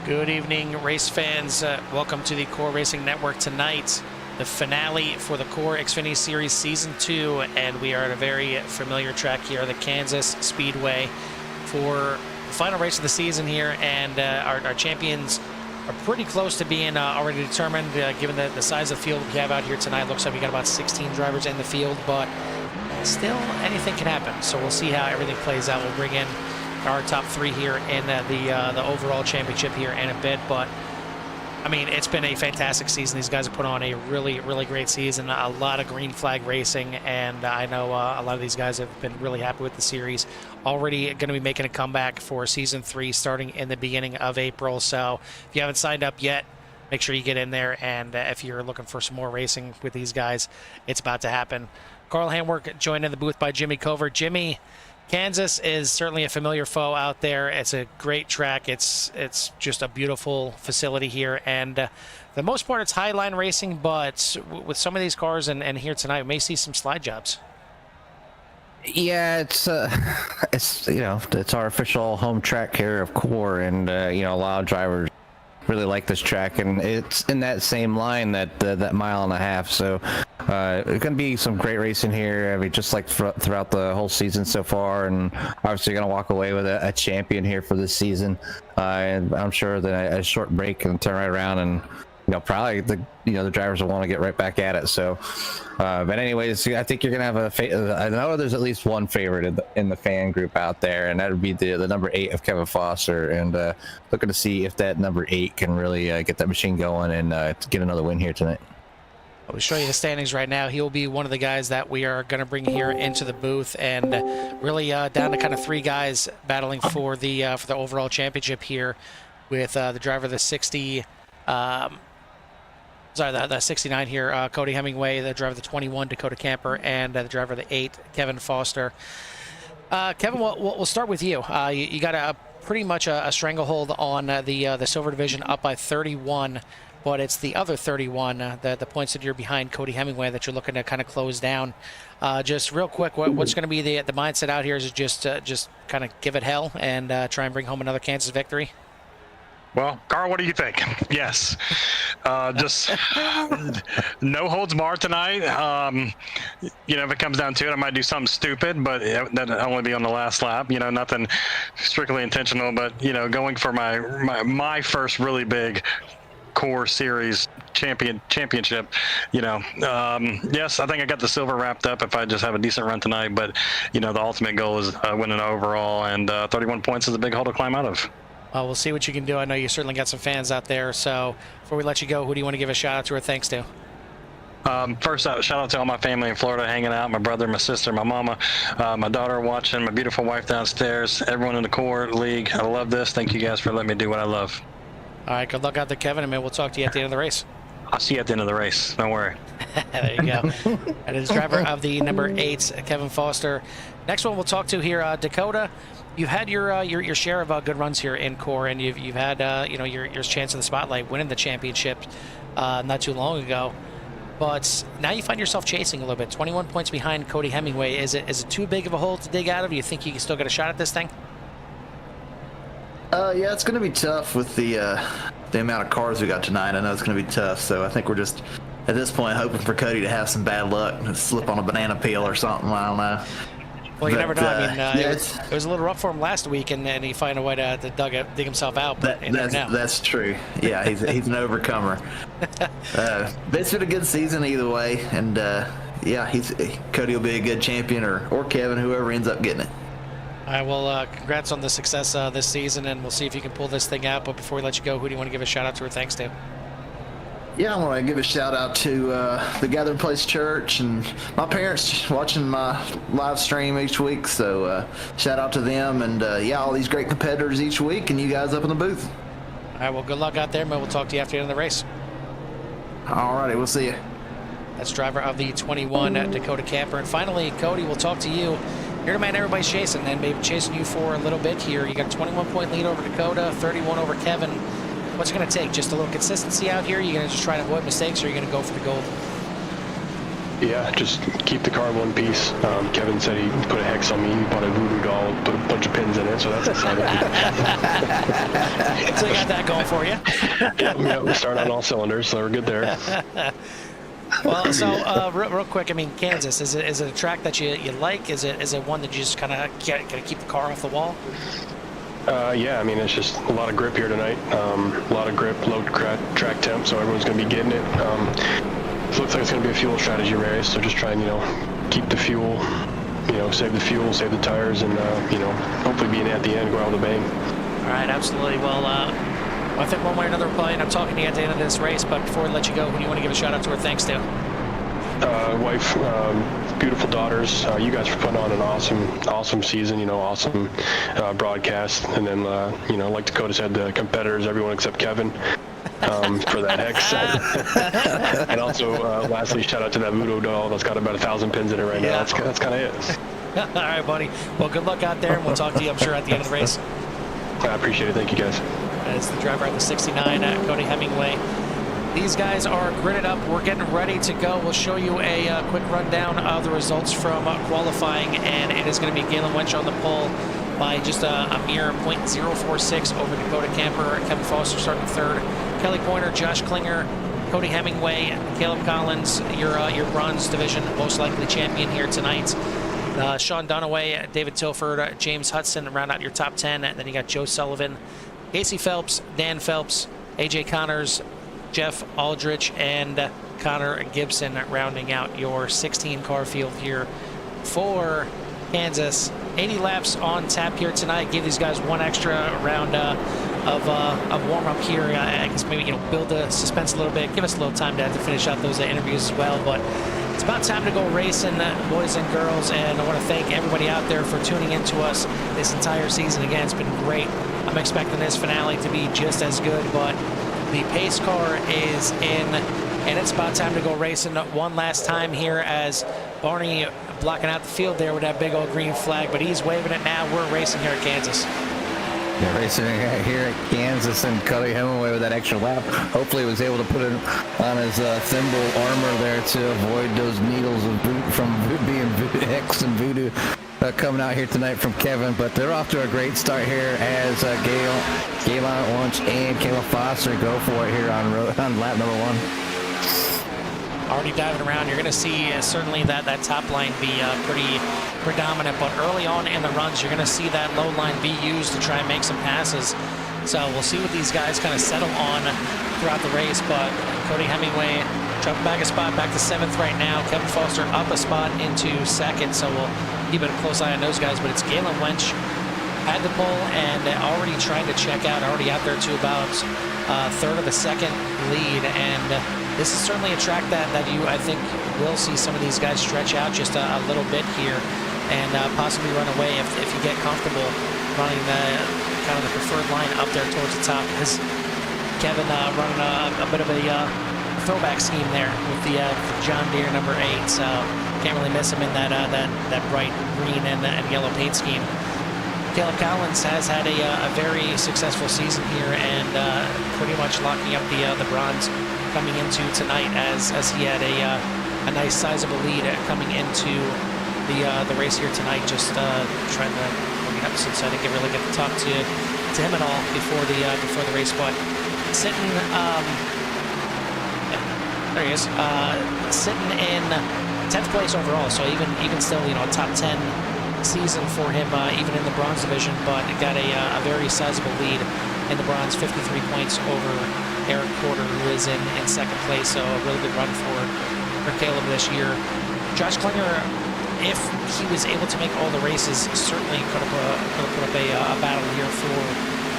Good evening, race fans. Welcome to the CORE Racing Network tonight. The finale for the CORE Xfinity Series Season 2, and we are at a very familiar track here, the Kansas Speedway, for the final race of the season here, and our champions are pretty close to being already determined, given the size of the field we have out here tonight. Looks like we got about 16 drivers in the field, but still anything can happen, so we'll see how everything plays out. We'll bring in our top three here in the overall championship here in a bit, but I mean, it's been a fantastic season. These guys have put on a really great season, a lot of green flag racing, and I know a lot of these guys have been really happy with the series. Already going to be making a comeback for Season 3 starting in the beginning of April, so if you haven't signed up yet, make sure you get in there, and if you're looking for some more racing with these guys, it's about to happen. Carl Handwork joined in the booth by Jimmy Covert. Jimmy, Kansas is certainly a familiar foe out there. It's a great track. It's just a beautiful facility here, and for the most part it's highline racing, but with some of these cars and here tonight, we may see some slide jobs. Yeah, it's you know, it's our official home track here of CORE, and you know, a lot of drivers really like this track, and it's in that same line, that mile and a half, so it's gonna be some great racing here. I mean, just like throughout the whole season so far, and obviously gonna walk away with a champion here for this season, and I'm sure that a short break can turn right around, and you know, probably the drivers will want to get right back at it. So but anyways, I think you're gonna have I know there's at least one favorite in the fan group out there, and that would be the number 8 of Kevin Foster, and looking to see if that number 8 can really get that machine going and get another win here tonight. I'll show you the standings right now. He'll be one of the guys that we are going to bring here into the booth, and really down to kind of 3 guys battling for the overall championship here, with the driver of the 60. The 69 here, Cody Hemingway, the driver of the 21, Dakota Camper, and the driver of the 8, Kevin Foster. Kevin, we'll start with you. You got pretty much a stranglehold on the silver division, up by 31, but it's the other 31, the points that you're behind Cody Hemingway, that you're looking to kind of close down. Just real quick, what's going to be the mindset out here? Is it just kind of give it hell and try and bring home another Kansas victory? Well, Carl, what do you think? Yes. Just no holds barred tonight. You know, if it comes down to it, I might do something stupid, but that'll only be on the last lap. You know, nothing strictly intentional, but, you know, going for my first really big CORE Series championship, you know. Yes, I think I got the silver wrapped up if I just have a decent run tonight, but, you know, the ultimate goal is winning overall, and 31 points is a big hole to climb out of. We'll see what you can do. I know you certainly got some fans out there. So before we let you go, who do you want to give a shout out to or thanks to? First, shout out to all my family in Florida hanging out, my brother, my sister, my mama, my daughter watching, my beautiful wife downstairs, everyone in the CORE League. I love this. Thank you guys for letting me do what I love. All right, good luck out there, Kevin, and maybe we'll talk to you at the end of the race. I'll see you at the end of the race. Don't worry. There you go. That is driver of the number 8, Kevin Foster. Next one we'll talk to here, Dakota. You've had your share of good runs here in CORE, and you've had you know, your chance in the spotlight, winning the championship not too long ago. But now you find yourself chasing a little bit. 21 points behind Cody Hemingway. Is it too big of a hole to dig out of? Do you think you can still get a shot at this thing? Yeah, it's going to be tough with the amount of cars we got tonight. I know it's going to be tough, so I think we're just at this point hoping for Cody to have some bad luck and slip on a banana peel or something. I don't know. Well, you never know. I mean, yeah, it was a little rough for him last week, and he found a way to dig himself out. But that's true. Yeah, he's an overcomer. But it's been a good season either way, and yeah, Cody will be a good champion, or Kevin, whoever ends up getting it. All right, well, congrats on the success this season, and we'll see if you can pull this thing out. But before we let you go, who do you want to give a shout out to or thanks to? Yeah, I want to give a shout out to the Gathering Place Church and my parents watching my live stream each week. So shout out to them, and yeah, all these great competitors each week, and you guys up in the booth. All right, well, good luck out there, man. We'll talk to you after the end of the race. All righty, we'll see you. That's driver of the 21, Dakota Camper. And finally, Cody, we'll talk to you. You're the man everybody's chasing, and maybe chasing you for a little bit here. You got a 21-point lead over Dakota, 31 over Kevin. What's it going to take? Just a little consistency out here? You're going to just try to avoid mistakes, or are you going to go for the gold? Yeah, just keep the car in one piece. Kevin said he put a hex on me. He bought a voodoo doll, put a bunch of pins in it, so that's exciting. So you got that going for you. Yeah, we're starting on all cylinders, so we're good there. Well, so real quick, I mean, Kansas, is it a track that you like? Is it one that you just kind of gotta keep the car off the wall? Yeah, I mean, it's just a lot of grip here tonight. A lot of grip, low track temp, so everyone's going to be getting it. It looks like it's going to be a fuel strategy race, so just try and, keep the fuel, save the fuel, save the tires, and, hopefully being at the end, go out with a bang. All right, absolutely. Well, I think one way or another we're probably end up talking to you at the end of this race, but before we let you go, who do you want to give a shout out to or thanks to? Wife, beautiful daughters. You guys are putting on an awesome season, awesome broadcast. And then, like Dakota said, the competitors, everyone except Kevin, for that hex. And also, lastly, shout out to that voodoo doll that's got about 1,000 pins in it right now. That's kind of it. All right, buddy. Well, good luck out there, and we'll talk to you, I'm sure, at the end of the race. I appreciate it. Thank you, guys. It's the driver at the 69, Cody Hemingway. These guys are gridded up. We're getting ready to go. We'll show you a quick rundown of the results from qualifying, and it is going to be Galen Wench on the pole by just a mere .046 over Dakota Camper. Kevin Foster starting third. Kelly Pointer, Josh Klinger, Cody Hemingway, Caleb Collins, your bronze division most likely champion here tonight. Sean Dunaway, David Tilford, James Hudson round out your top 10. And then you got Joe Sullivan, Casey Phelps, Dan Phelps, AJ Connors, Jeff Aldrich, and Connor Gibson rounding out your 16 car field here for Kansas. 80 laps on tap here tonight. Give these guys one extra round of warm-up here. I guess maybe build the suspense a little bit. Give us a little time to finish out those interviews as well. But it's about time to go racing, boys and girls. And I want to thank everybody out there for tuning in to us this entire season. Again, it's been great. I'm expecting this finale to be just as good, but the pace car is in, and it's about time to go racing one last time here as Barney blocking out the field there with that big old green flag, but he's waving it now. We're racing here at Kansas. Yeah, racing here at Kansas, and Cody Hemingway with that extra lap. Hopefully he was able to put it on his thimble armor there to avoid those needles from being Hex and Voodoo coming out here tonight from Kevin. But they're off to a great start here as Galen Wench and Caleb Foster go for it here on lap number 1. Already diving around, you're going to see certainly that top line be pretty predominant, but early on in the runs, you're going to see that low line be used to try and make some passes. So we'll see what these guys kind of settle on throughout the race, but Cody Hemingway dropping back a spot, back to 7th right now. Kevin Foster up a spot into 2nd, so we'll keep a close eye on those guys, but it's Galen Wench had the pole and already trying to check out, already out there to about 1/3 of a second lead, and this is certainly a track that I think will see some of these guys stretch out just a little bit here and possibly run away if you get comfortable running kind of the preferred line up there towards the top. Because Kevin running a bit of a throwback scheme there with the John Deere number 8, so can't really miss him in that bright green and yellow paint scheme. Caleb Collins has had a very successful season here and pretty much locking up the bronze coming into tonight as he had a nice sizable lead coming into the race here tonight. Just trying to bring it up since I didn't really get to talk to him at all before the race, but sitting there he is, sitting in 10th place overall. So even still, a top 10 season for him, even in the bronze division, but got a very sizable lead in the bronze, 53 points over Eric Porter, who is in 2nd place. So a really good run for Caleb this year. Josh Klinger, if he was able to make all the races, certainly could have put up a battle here for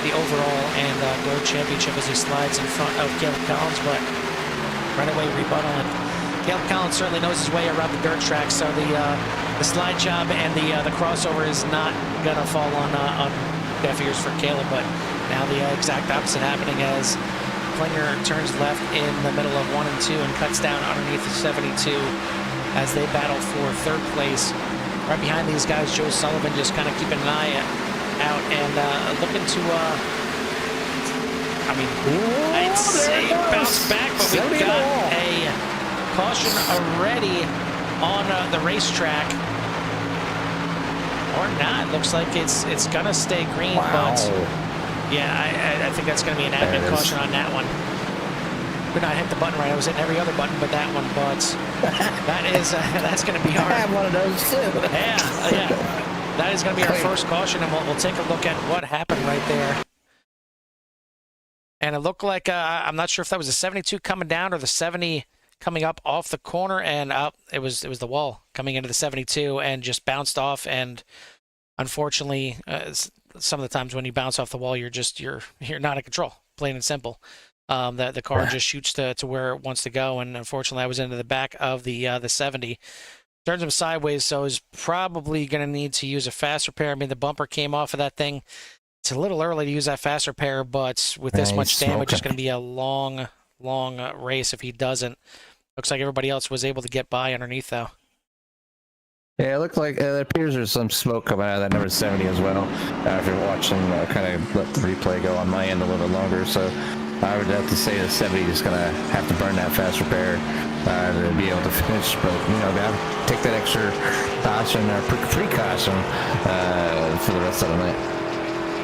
the overall and gold championship as he slides in front of Caleb Collins, but right away rebuttal. And Caleb Collins certainly knows his way around the dirt track, so the slide job and the crossover is not gonna fall on deaf ears for Caleb. But now the exact opposite happening as Klinger turns left in the middle of 1 and 2 and cuts down underneath the 72 as they battle for 3rd place. Right behind these guys, Joe Sullivan just kind of keeping an eye out and looking to, I'd say bounce back, but we got a caution already on the racetrack. Or not. Looks like it's gonna stay green, Wow. but yeah, I think that's gonna be an admin caution on that one. Could not hit the button right. I was hitting every other button but that one, but that's gonna be I our have one of those too. yeah. That is gonna be our first caution, and we'll take a look at what happened right there. And it looked like I'm not sure if that was a 72 coming down or the 70 coming up off the corner, and it was the wall coming into the 72 and just bounced off. And unfortunately, some of the times when you bounce off the wall, you're not in control, plain and simple. The car just shoots to where it wants to go, and unfortunately, I was into the back of the 70. Turns him sideways, so he's probably going to need to use a fast repair. I mean, the bumper came off of that thing. It's a little early to use that fast repair, but with this much damage, it's going to be a long race if he doesn't. Looks like everybody else was able to get by underneath, though. Yeah, it looked like it appears there's some smoke coming out of that number 70 as well. After watching, kind of let the replay go on my end a little bit longer, so I would have to say the 70 is going to have to burn that fast repair to be able to finish. But gotta take that extra caution or precaution for the rest of the night.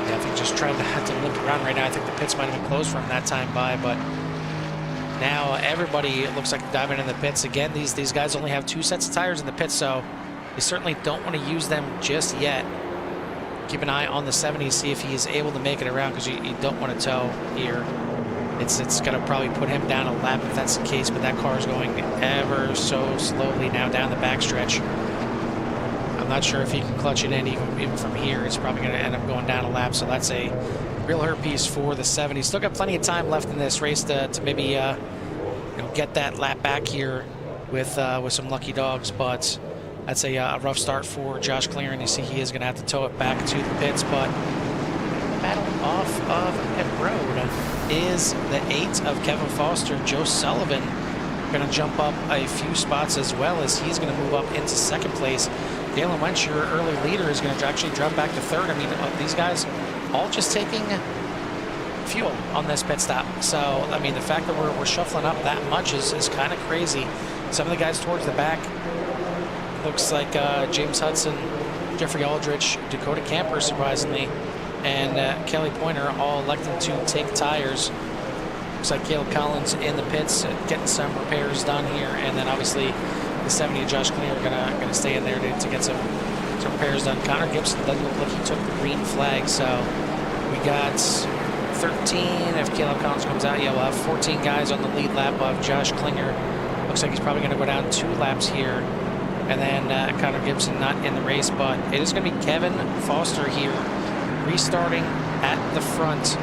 Yeah, I think just trying to limp around right now. I think the pits might have been closed for him that time by, but now everybody looks like diving in the pits again. These guys only have 2 sets of tires in the pits, so you certainly don't want to use them just yet. Keep an eye on the 70, see if he is able to make it around, because you don't want to tow here. It's going to probably put him down a lap if that's the case, but that car is going ever so slowly now down the backstretch. I'm not sure if he can clutch it in even from here. It's probably going to end up going down a lap, so that's a real hurt piece for the 70. Still got plenty of time left in this race to maybe get that lap back here with some lucky dogs, but that's a rough start for Josh Klinger, and you see he is going to have to tow it back to the pits. But battle off of pit road is the 8 of Kevin Foster. Joe Sullivan going to jump up a few spots as well, as he's going to move up into 2nd place. Dalen Wench, your early leader, is going to actually drop back to 3rd. I mean, these guys all just taking fuel on this pit stop. So, I mean, the fact that we're shuffling up that much is kind of crazy. Some of the guys towards the back, looks like James Hudson, Jeffrey Aldrich, Dakota Camper, surprisingly, and Kelly Pointer all electing to take tires. Looks like Caleb Collins in the pits, getting some repairs done here, and then obviously the 70 of Josh Klinger gonna stay in there to get some repairs done. Connor Gibson doesn't look like he took the green flag, so we got 13. If Caleb Collins comes out, yeah, we'll have 14 guys on the lead lap of Josh Klinger. Looks like he's probably going to go down 2 laps here. And then Connor Gibson not in the race, but it is going to be Kevin Foster here restarting at the front.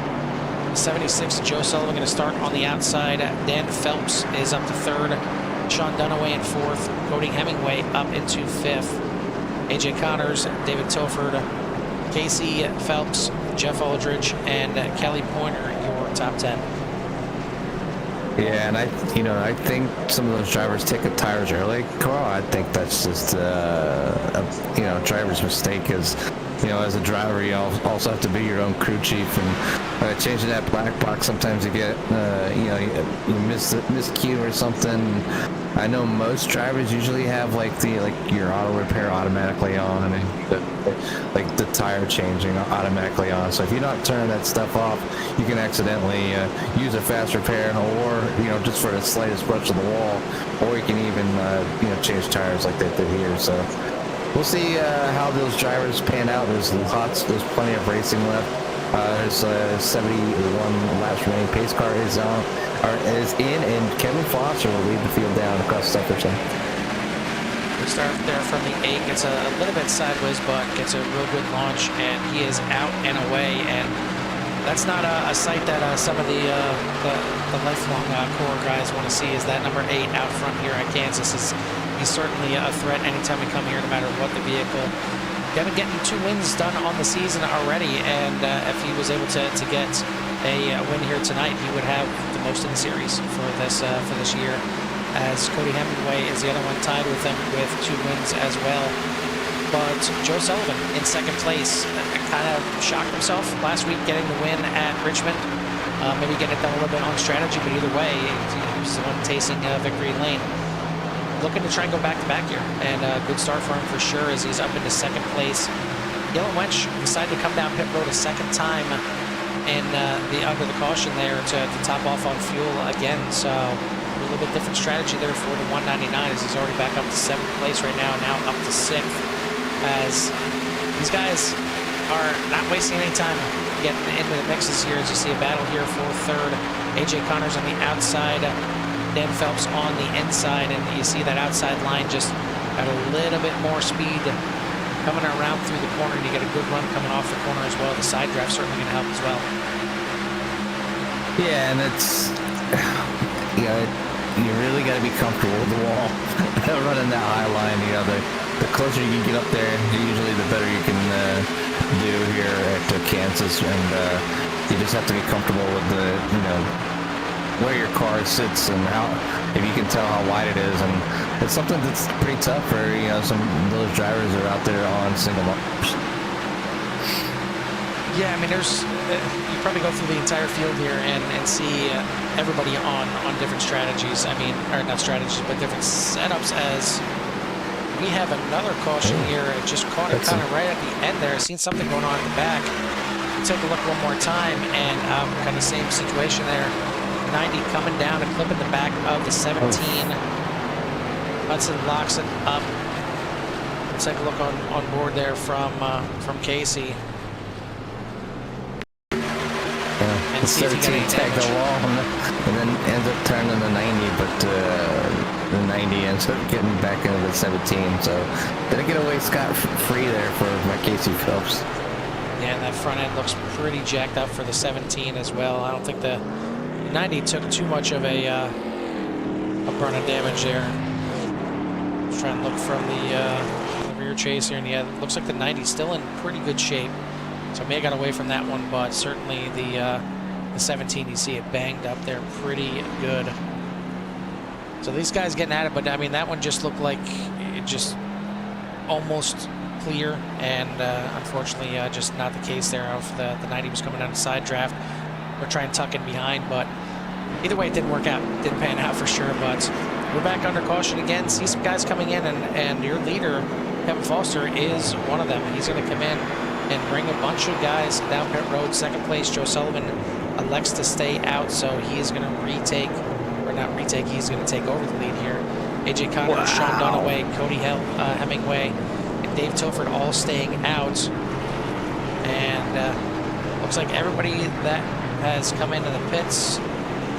76, Joe Sullivan going to start on the outside. Dan Phelps is up to 3rd. Sean Dunaway in 4th. Cody Hemingway up into 5th. AJ Connors, David Tilford, Casey Phelps, Jeff Aldridge, and Kelly Pointer, your top 10. Yeah, and I think some of those drivers take the tires early, Carl. I think that's just a driver's mistake, because as a driver, you also have to be your own crew chief, and changing that black box, sometimes you get you miss cue or something. I know most drivers usually have like your auto repair automatically on, and the tire changing automatically on. So if you're not turning that stuff off, you can accidentally use a fast repair, or just for the slightest brush of the wall, or you can even change tires like they did here. So we'll see how those drivers pan out. There's plenty of racing left. There's 71 laps remaining. Pace car is in, and Kevin Foster will lead the field down across the sector. We start there from the 8, gets a little bit sideways, but gets a real good launch, and he is out and away. And that's not a sight that some of the lifelong CORE guys want to see, is that number 8 out front here at Kansas. He's certainly a threat anytime we come here, no matter what the vehicle. Kevin getting 2 wins done on the season already, and if he was able to get a win here tonight, he would have the most in the series for this year, as Cody Hemingway is the other one tied with him with 2 wins as well. But Joe Sullivan in 2nd place kind of shocked himself last week getting the win at Richmond. Maybe getting it done a little bit on strategy, but either way, he was the one tasting victory lane. looking to try and go back-to-back here, and a good start for him for sure as he's up into second place. Yellow Wench decided to come down pit road a second time and under the caution there to top off on fuel again. So a little bit different strategy there for the 199 as he's already back up to 7th place right now up to 6th, as these guys are not wasting any time getting into the mixes here as you see a battle here for 3rd. AJ Connors on the outside, Dan Phelps on the inside, and you see that outside line just got a little bit more speed coming around through the corner, and you get a good run coming off the corner as well. The side draft certainly going to help as well. Yeah, and it's, you know, you really got to be comfortable with the wall running that high line. You know, the closer you can get up there, usually the better you can do here at Kansas, and you just have to be comfortable with the, you know, where your car sits and how, if you can tell how wide it is, and it's something that's pretty tough for, you know, some of those drivers that are out there on single models. Yeah, I mean, there's you probably go through the entire field here and see everybody on different strategies. I mean, or not strategies, but different setups. As we have another caution here, it just caught it kind of right at the end there. Seen something going on at the back. Take a look one more time, and kind of same situation there. 90 coming down and clipping the back of the 17. Hudson locks it up. Let's take a look on board there from Casey. The 17 tagged the wall and then ends up turning the 90, but the 90 ends up getting back into the 17. So didn't get away scot-free there for Casey Phelps. Yeah, and that front end looks pretty jacked up for the 17 as well. I don't think the 90 took too much of a burn of damage there. Just trying to look from the rear chase here, and yeah, it looks like the 90's still in pretty good shape. So may have got away from that one, but certainly the 17, you see it banged up there pretty good. So these guys getting at it, but I mean that one just looked like it just almost clear, and unfortunately just not the case there. The 90 was coming down the side draft. We're trying to tuck in behind, but either way it didn't work out. Didn't pan out for sure, but we're back under caution again. See some guys coming in, and your leader, Kevin Foster, is one of them. He's going to come in and bring a bunch of guys down pit road. Second place, Joe Sullivan elects to stay out, so he is going to retake, or not retake, he's going to take over the lead here. AJ Connor, Sean Dunaway, Cody Hemingway, and Dave Tilford all staying out. And looks like everybody that has come into the pits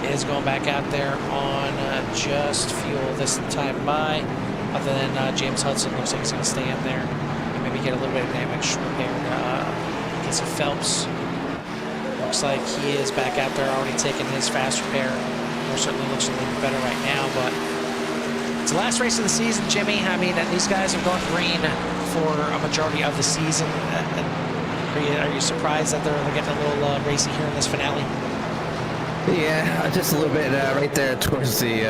is going back out there on just fuel this time by. Other than James Hudson, looks like he's going to stay in there and maybe get a little bit of damage repaired. Casey Phelps looks like he is back out there already taking his fast repair. Certainly looks a little bit better right now, but it's the last race of the season, Jimmy. I mean, these guys have gone green for a majority of the season. Are you surprised that they're getting a little racy here in this finale? Yeah, just a little bit right there towards the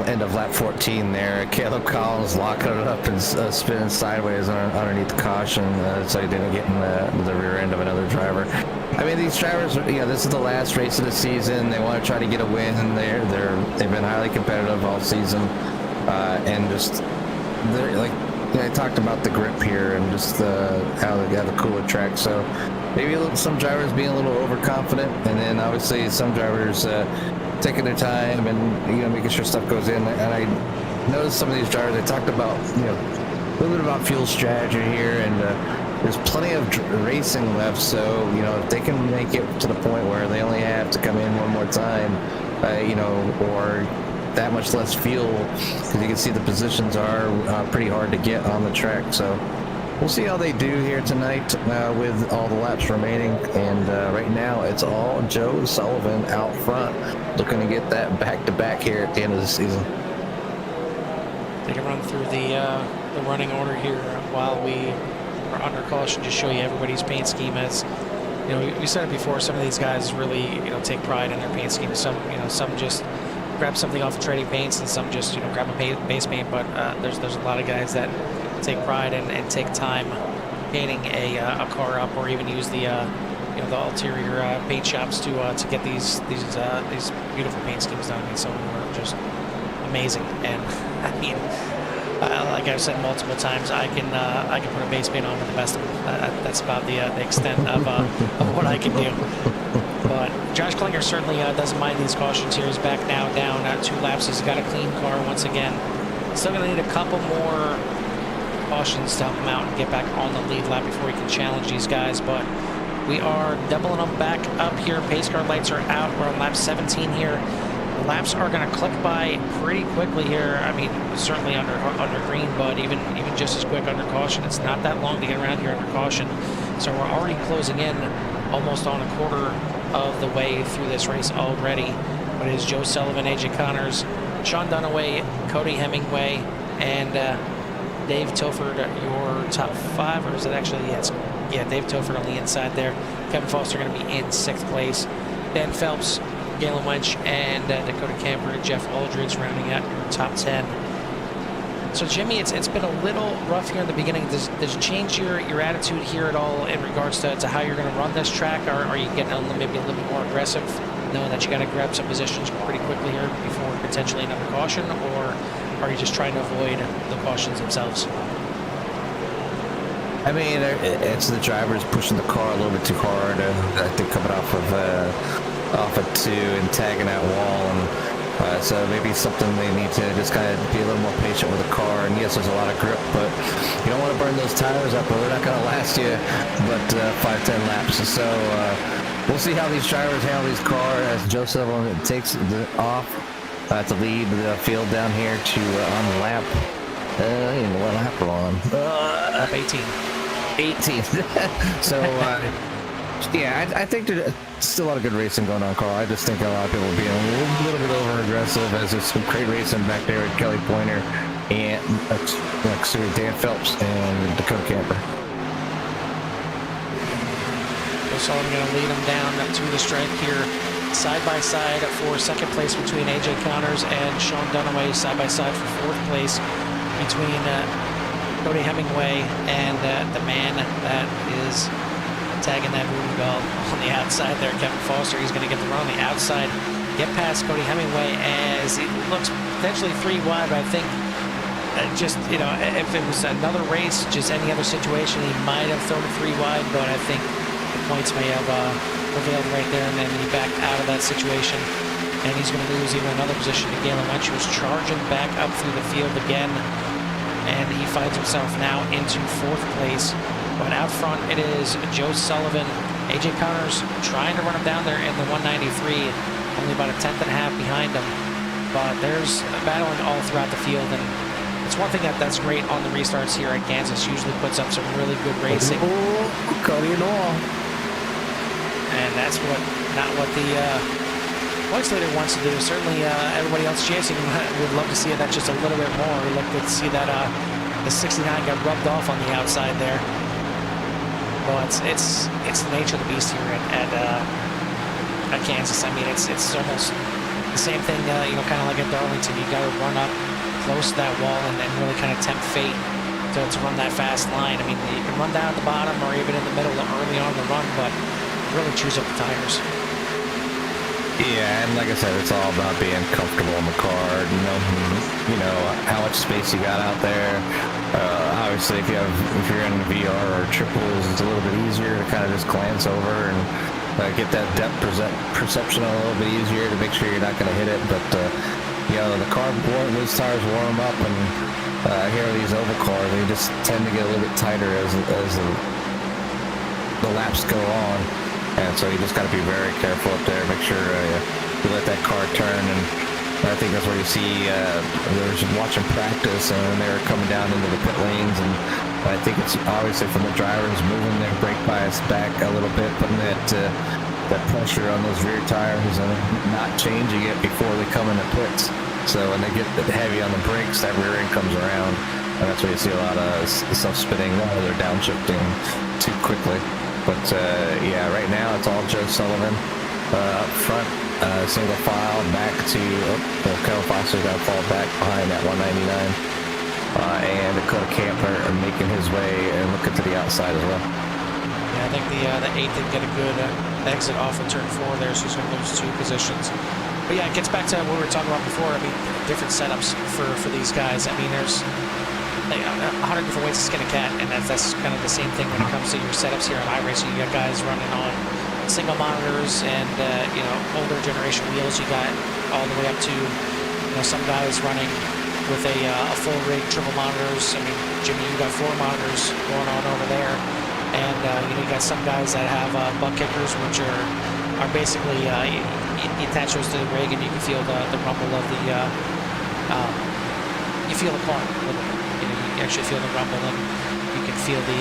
end of lap 14 there. Caleb Collins locking it up and spinning sideways underneath the caution, so he didn't get in the rear end of another driver. I mean, these drivers, this is the last race of the season. They want to try to get a win, and they've been highly competitive all season, and just they're like. I talked about the grip here and just how they got a cooler track. So maybe some drivers being a little overconfident, and then obviously some drivers taking their time and making sure stuff goes in. And I noticed some of these drivers. I talked about a little bit about fuel strategy here, and there's plenty of racing left. So if they can make it to the point where they only have to come in one more time, or that much less fuel, because you can see the positions are pretty hard to get on the track. So we'll see how they do here tonight with all the laps remaining. And right now it's all Joe Sullivan out front, looking to get that back-to-back here at the end of the season. Take a run through the running order here while we are under caution, just show you everybody's paint scheme. As we said it before, some of these guys really take pride in their paint scheme. Some just grab something off of trading paints, and some just grab a base paint. But there's a lot of guys that take pride and take time painting a car up, or even use the the ulterior paint shops to get these beautiful paint schemes done. I mean, some of them are just amazing. And I mean, like I've said multiple times, I can put a base paint on with the best of them. That's about the extent of what I can do. But Josh Klinger certainly doesn't mind these cautions here. He's back now down 2 laps. He's got a clean car once again. Still going to need a couple more cautions to help him out and get back on the lead lap before he can challenge these guys. But we are doubling them back up here. Pace car lights are out. We're on lap 17 here. The laps are going to click by pretty quickly here. I mean, certainly under green, but even just as quick under caution. It's not that long to get around here under caution. So we're already closing in almost on a quarter of the way through this race already. But it is Joe Sullivan, AJ Connors, Sean Dunaway, Cody Hemingway, and Dave Tilford, your top 5, or is it actually, yeah, Dave Tilford on the inside there. Kevin Foster going to be in 6th place. Dan Phelps, Galen Wench, and Dakota Camper and Jeff Aldridge rounding out your top 10. So Jimmy, it's been a little rough here in the beginning. Does it change your attitude here at all in regards to how you're going to run this track? Or are you getting maybe a little bit more aggressive, knowing that you got to grab some positions pretty quickly here before potentially another caution? Or are you just trying to avoid the cautions themselves? I mean, it's the drivers pushing the car a little bit too hard. I think coming off of 2 and tagging that wall, and so maybe something they need to just kind of be a little more patient with the car. And yes, there's a lot of grip, but you don't want to burn those tires up, or they're not going to last you but 5-10 laps. So we'll see how these drivers handle these cars as Joe Sullivan takes off to lead the field down here to on lap. I don't know what lap we're on. Lap 18. 18. So, yeah, I think there's still a lot of good racing going on, Carl. I just think a lot of people are being a little bit over-aggressive, as there's some great racing back there at Kelly Pointer and Dan Phelps and Dakota Camper. So I'm going to lead them down to the stripe here, side by side for 2nd place between AJ Connors and Sean Dunaway, side by side for 4th place between Cody Hemingway and the man that is tagging that voodoo doll on the outside there, Kevin Foster. He's going to get the run on the outside, get past Cody Hemingway as he looks potentially 3 wide, but I think just, you know, if it was another race, just any other situation, he might have thrown it 3 wide, but I think the points may have prevailed right there, and then he backed out of that situation, and he's going to lose even another position to Galen Wench, who's charging back up through the field again, and he finds himself now into 4th place. But out front, it is Joe Sullivan, AJ Connors trying to run him down there in the 193, only about a 10th and a half behind him. But there's battling all throughout the field, and it's one thing that's great on the restarts here at Kansas. Usually puts up some really good racing. Cody and all. And that's not what the points leader wants to do. Certainly everybody else chasing him would love to see that just a little bit more. We'd love to see that the 69 got rubbed off on the outside there. Well, it's the nature of the beast here at Kansas. I mean, it's almost the same thing, you know, kind of like at Darlington. You got to run up close to that wall and really kind of tempt fate to run that fast line. I mean, you can run down at the bottom or even in the middle early on the run, but really choose up the tires. Yeah, and like I said, it's all about being comfortable in the car. You know how much space you got out there. Obviously, if you're in VR or triples, it's a little bit easier to kind of just glance over and get that depth perception a little bit easier to make sure you're not going to hit it. But you know, the car, those tires warm up, and here are these oval cars. They just tend to get a little bit tighter as the laps go on. And so you just got to be very careful up there. Make sure you let that car turn. And I think that's where you see they were just watching practice, and they were coming down into the pit lanes. And I think it's obviously from the drivers moving their brake bias back a little bit, putting that pressure on those rear tires and not changing it before they come into pits. So when they get heavy on the brakes, that rear end comes around, and that's where you see a lot of stuff spinning while they're downshifting too quickly. But yeah, right now it's all Joe Sullivan up front, single file back to Kevin Foster's got to fall back behind that 199, and Dakota Camper making his way and looking to the outside as well. Yeah, I think the 8 did get a good exit off of turn 4 there, so he's going to lose 2 positions. But yeah, it gets back to what we were talking about before. I mean, different setups for these guys. I mean, there's like 100 different ways to skin a cat, and that's kind of the same thing when it comes to your setups here on iRacing. You got guys running on single monitors and you know, older generation wheels. You got all the way up to, you know, some guys running with a full rig, triple monitors. I mean, Jimmy, you got 4 monitors going on over there, and you know, you got some guys that have butt kickers, which are basically you attach those to the rig, and you can feel the rumble of the you feel the car. You know, you actually feel the rumble, and you can feel the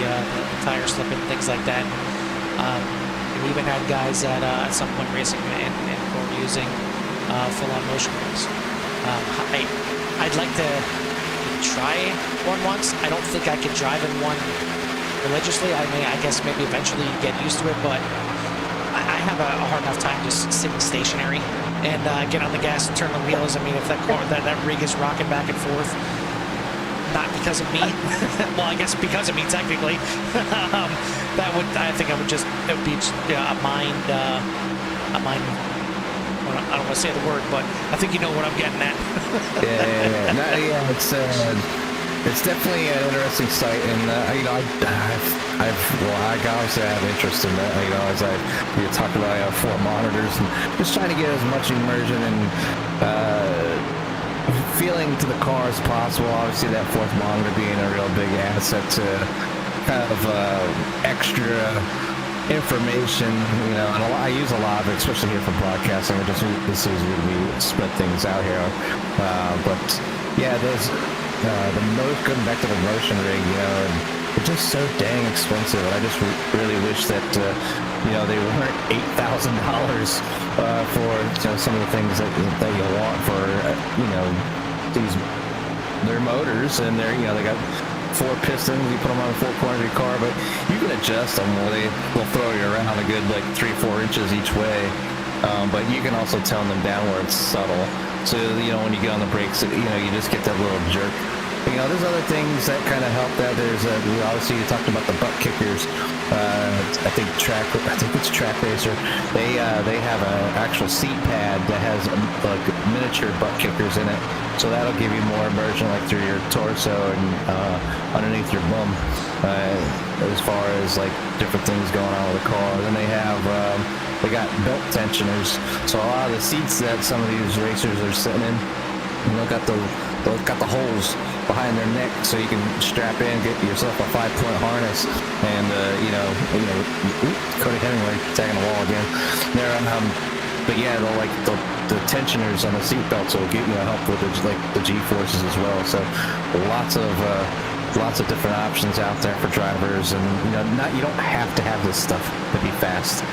tire slipping, things like that. We even had guys at some point racing and were using full-on motion rings. I'd like to try one once. I don't think I could drive in one religiously. I guess maybe eventually get used to it, but I have a hard enough time just sitting stationary and get on the gas and turn the wheels. I mean, if that rig is rocking back and forth, not because of me, well, I guess because of me technically, that would, I think I would just, it would be just, a mind, I don't want to say the word, but I think you know what I'm getting at. Yeah. No, yeah, it's definitely an interesting site, and you know, I obviously have interest in that. You know, as you talked about, I have 4 monitors, and just trying to get as much immersion and feeling to the car as possible. Obviously, that 4th monitor being a real big asset to kind of extra information, you know, and I use a lot of it, especially here for broadcasting. This is where we spread things out here. But yeah, those going back to the motion rig, you know, and it's just so dang expensive. I just really wish that you know, they weren't $8,000 for, you know, some of the things that you want for you know, their motors, and they're, you know, they got 4 pistons, you put them on a 4-corner car, but you can adjust them where they'll throw you around a good like 3-4 inches each way, but you can also tone them down where it's subtle, so you know, when you get on the brakes, you know, you just get that little jerk. You know, there's other things that kind of help that. There's obviously you talked about the butt kickers. I think it's Track Racer. They have an actual seat pad that has like miniature butt kickers in it, so that'll give you more immersion, like through your torso and underneath your bum, as far as like different things going on with the car. Then they got belt tensioners, so a lot of the seats that some of these racers are sitting in, you know, got the holes behind their neck, so you can strap in, get yourself a 5-point harness, and you know, Cody Hemingway tagging the wall again. But yeah, the tensioners on the seat belts will get, you know, help with the G forces as well. So lots of different options out there for drivers, and you know, you don't have to have this stuff to be fast.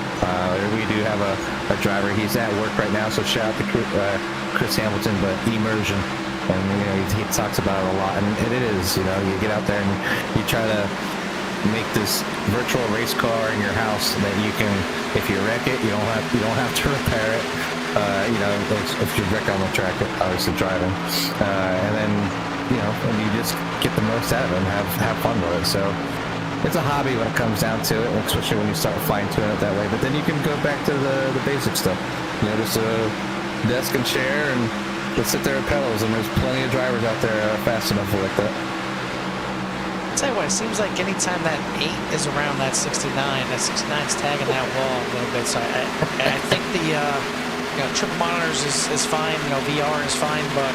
We do have a driver. He's at work right now, so shout out to Chris Hamilton, but immersion. And you know, he talks about it a lot, and it is, you know, you get out there and you try to make this virtual race car in your house that you can, if you wreck it, you don't have to repair it. You know, if you wreck on the track, obviously driving, and then, you know, and you just get the most out of it and have fun with it. So it's a hobby when it comes down to it, especially when you start fine-tuning it that way. But then you can go back to the basic stuff. You know, just a desk and chair, and let's sit there at pedals, and there's plenty of drivers out there fast enough like that. I'll tell you what, it seems like anytime that 8 is around that 69, that 69's tagging that wall a little bit. So I think the you know, triple monitors is fine, you know, VR is fine, but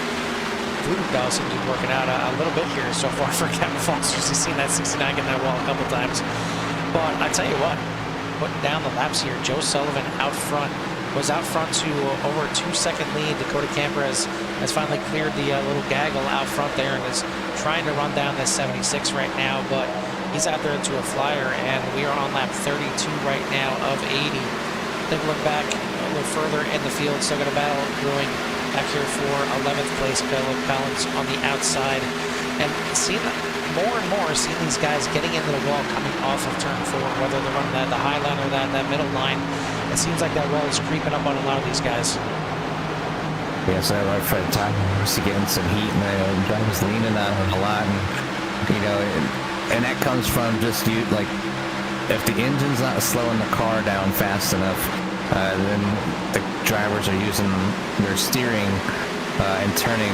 Voodoo Doll seems to be working out a little bit here so far for Kevin Foster's. He's seen that 69 getting that wall a couple times. But I tell you what, putting down the laps here, Joe Sullivan was out front to over a 2-second lead. Dakota Camper has finally cleared the little gaggle out front there and is trying to run down this 76 right now, but he's out there into a flyer, and we are on lap 32 right now of 80. Then look back a little further in the field, still got a battle brewing back here for 11th place. Caleb Collins on the outside, and seeing more and more, seeing these guys getting into the wall coming off of turn 4, whether they're running the high line or that middle line. It seems like that wall is creeping up on a lot of these guys. Yeah, so like Fred Tyler was getting some heat, and the driver's leaning on him a lot, and you know, and that comes from just like if the engine's not slowing the car down fast enough, then the drivers are using their steering and turning,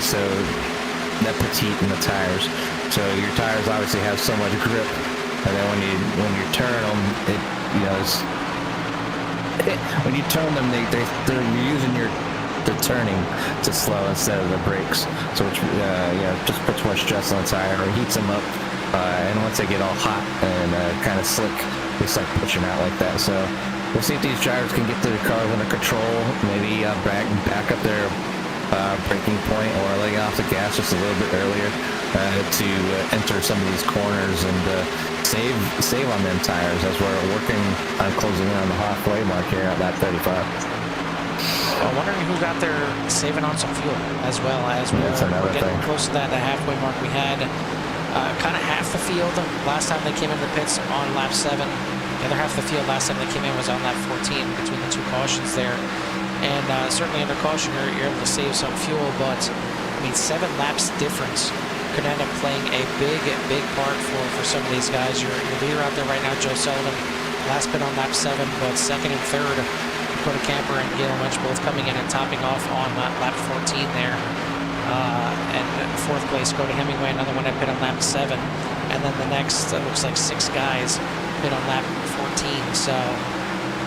so that puts heat in the tires. So your tires obviously have so much grip, and then when you turn them, when you turn them, you're using the turning to slow instead of the brakes. So which just puts more stress on the tire or heats them up. And once they get all hot and kind of slick, they start pushing out like that. So we'll see if these drivers can get their cars under control, maybe back up their braking point or letting off the gas just a little bit earlier to enter some of these corners and save on them tires as we're working on closing in on the halfway mark here at lap 35. I'm wondering who got there saving on some fuel as well as we're getting close to that halfway mark. We had kind of half the field last time they came into the pits on lap 7. The other half of the field last time they came in was on lap 14 between the two cautions there. And certainly under caution, you're able to save some fuel, but I mean, 7 laps difference could end up playing a big part for some of these guys. Your leader out there right now, Joe Sullivan, last pit on lap 7, but second and third, Dakota Camper and Galen Lynch both coming in and topping off on lap 14 there. And fourth place, Cody Hemingway, another one that pit on lap 7. And then the next, looks like 6 guys pit on lap 14. So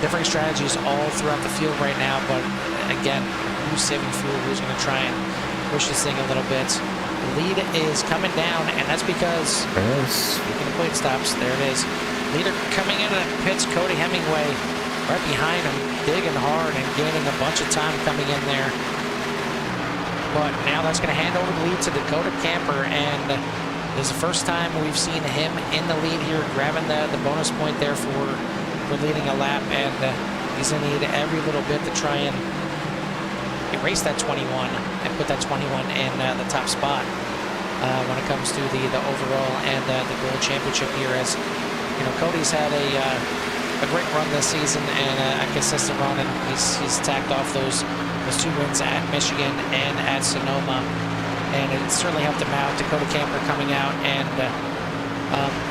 different strategies all throughout the field right now. But again, who's saving fuel? Who's going to try and push this thing a little bit? The lead is coming down, and that's because, speaking of plate stops, there it is. Leader coming into the pits, Cody Hemingway, right behind him, digging hard and gaining a bunch of time coming in there. But now that's going to hand over the lead to Dakota Camper, and this is the first time we've seen him in the lead here, grabbing the bonus point there for leading a lap, and he's going to need every little bit to try and erase that 21 and put that 21 in the top spot when it comes to the overall and the Gold Championship here. As you know, Cody's had a great run this season and a consistent run, and he's tacked off those 2 wins at Michigan and at Sonoma, and it certainly helped him out. Dakota Camper coming out and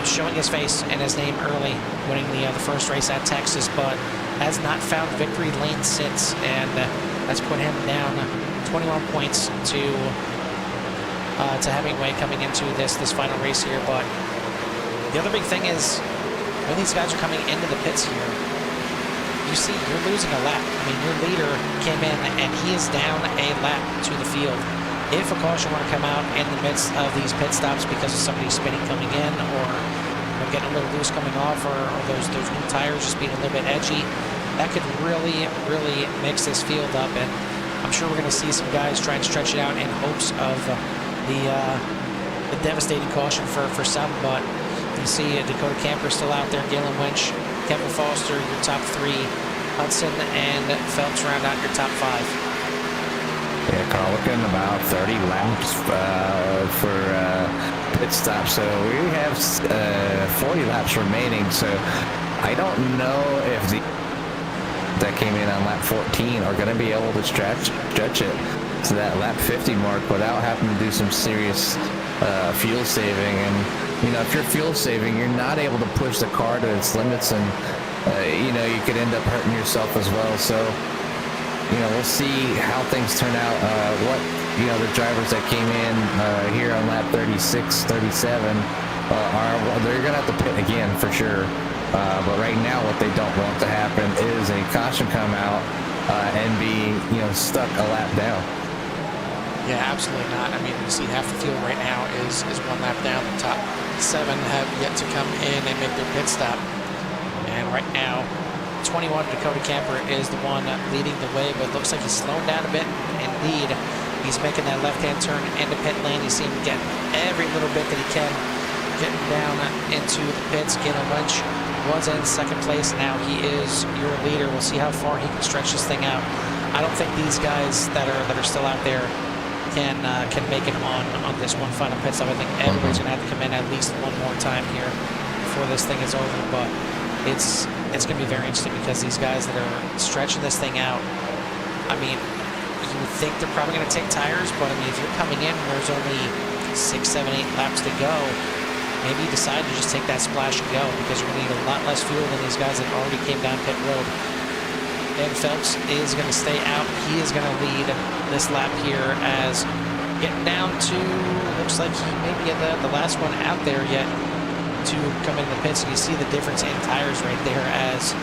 showing his face and his name early, winning the first race at Texas, but has not found victory lane since, and that's put him down 21 points to Hemingway coming into this final race here. But the other big thing is when these guys are coming into the pits here, you see you're losing a lap. I mean, your leader came in and he is down a lap to the field. If a caution were to come out in the midst of these pit stops because of somebody spinning coming in, or getting a little loose coming off, or those new tires just being a little bit edgy, that could really mix this field up. And I'm sure we're going to see some guys try and stretch it out in hopes of the devastating caution for some. But you see Dakota Camper still out there, Galen Lynch, Kevin Foster, your top 3, Hudson and Phelps round out your top 5. Yeah, Carl, looking about 30 laps for pit stop. So we have 40 laps remaining. So I don't know if that came in on lap 14 are going to be able to stretch it to that lap 50 mark without having to do some serious fuel saving. And you know, if you're fuel saving, you're not able to push the car to its limits, and you could end up hurting yourself as well. So we'll see how things turn out. The drivers that came in here on lap 36, 37 they're gonna have to pit again for sure. But right now, what they don't want to happen is a caution come out and be stuck a lap down. Yeah, absolutely not. I mean, you see half the field right now is 1 lap down. The top 7 have yet to come in and make their pit stop. And right now, 21 Dakota Camper is the one leading the way, but it looks like he's slowing down a bit. Indeed, he's making that left-hand turn into pit lane. You see him get every little bit that he can, getting down into the pits. Galen Lynch was in second place. Now he is your leader. We'll see how far he can stretch this thing out. I don't think these guys that are still out there can make it on this one final pit stop. I think everybody's going to have to come in at least one more time here before this thing is over. But it's going to be very interesting because these guys that are stretching this thing out, I mean, you would think they're probably going to take tires, but I mean, if you're coming in and there's only 6, 7, 8 laps to go, maybe you decide to just take that splash and go, because you're going to need a lot less fuel than these guys that already came down pit road. Dan Phelps is going to stay out. He is going to lead this lap here as getting down to, looks like he may be the last one out there yet to come in the pits. And you see the difference in tires right there as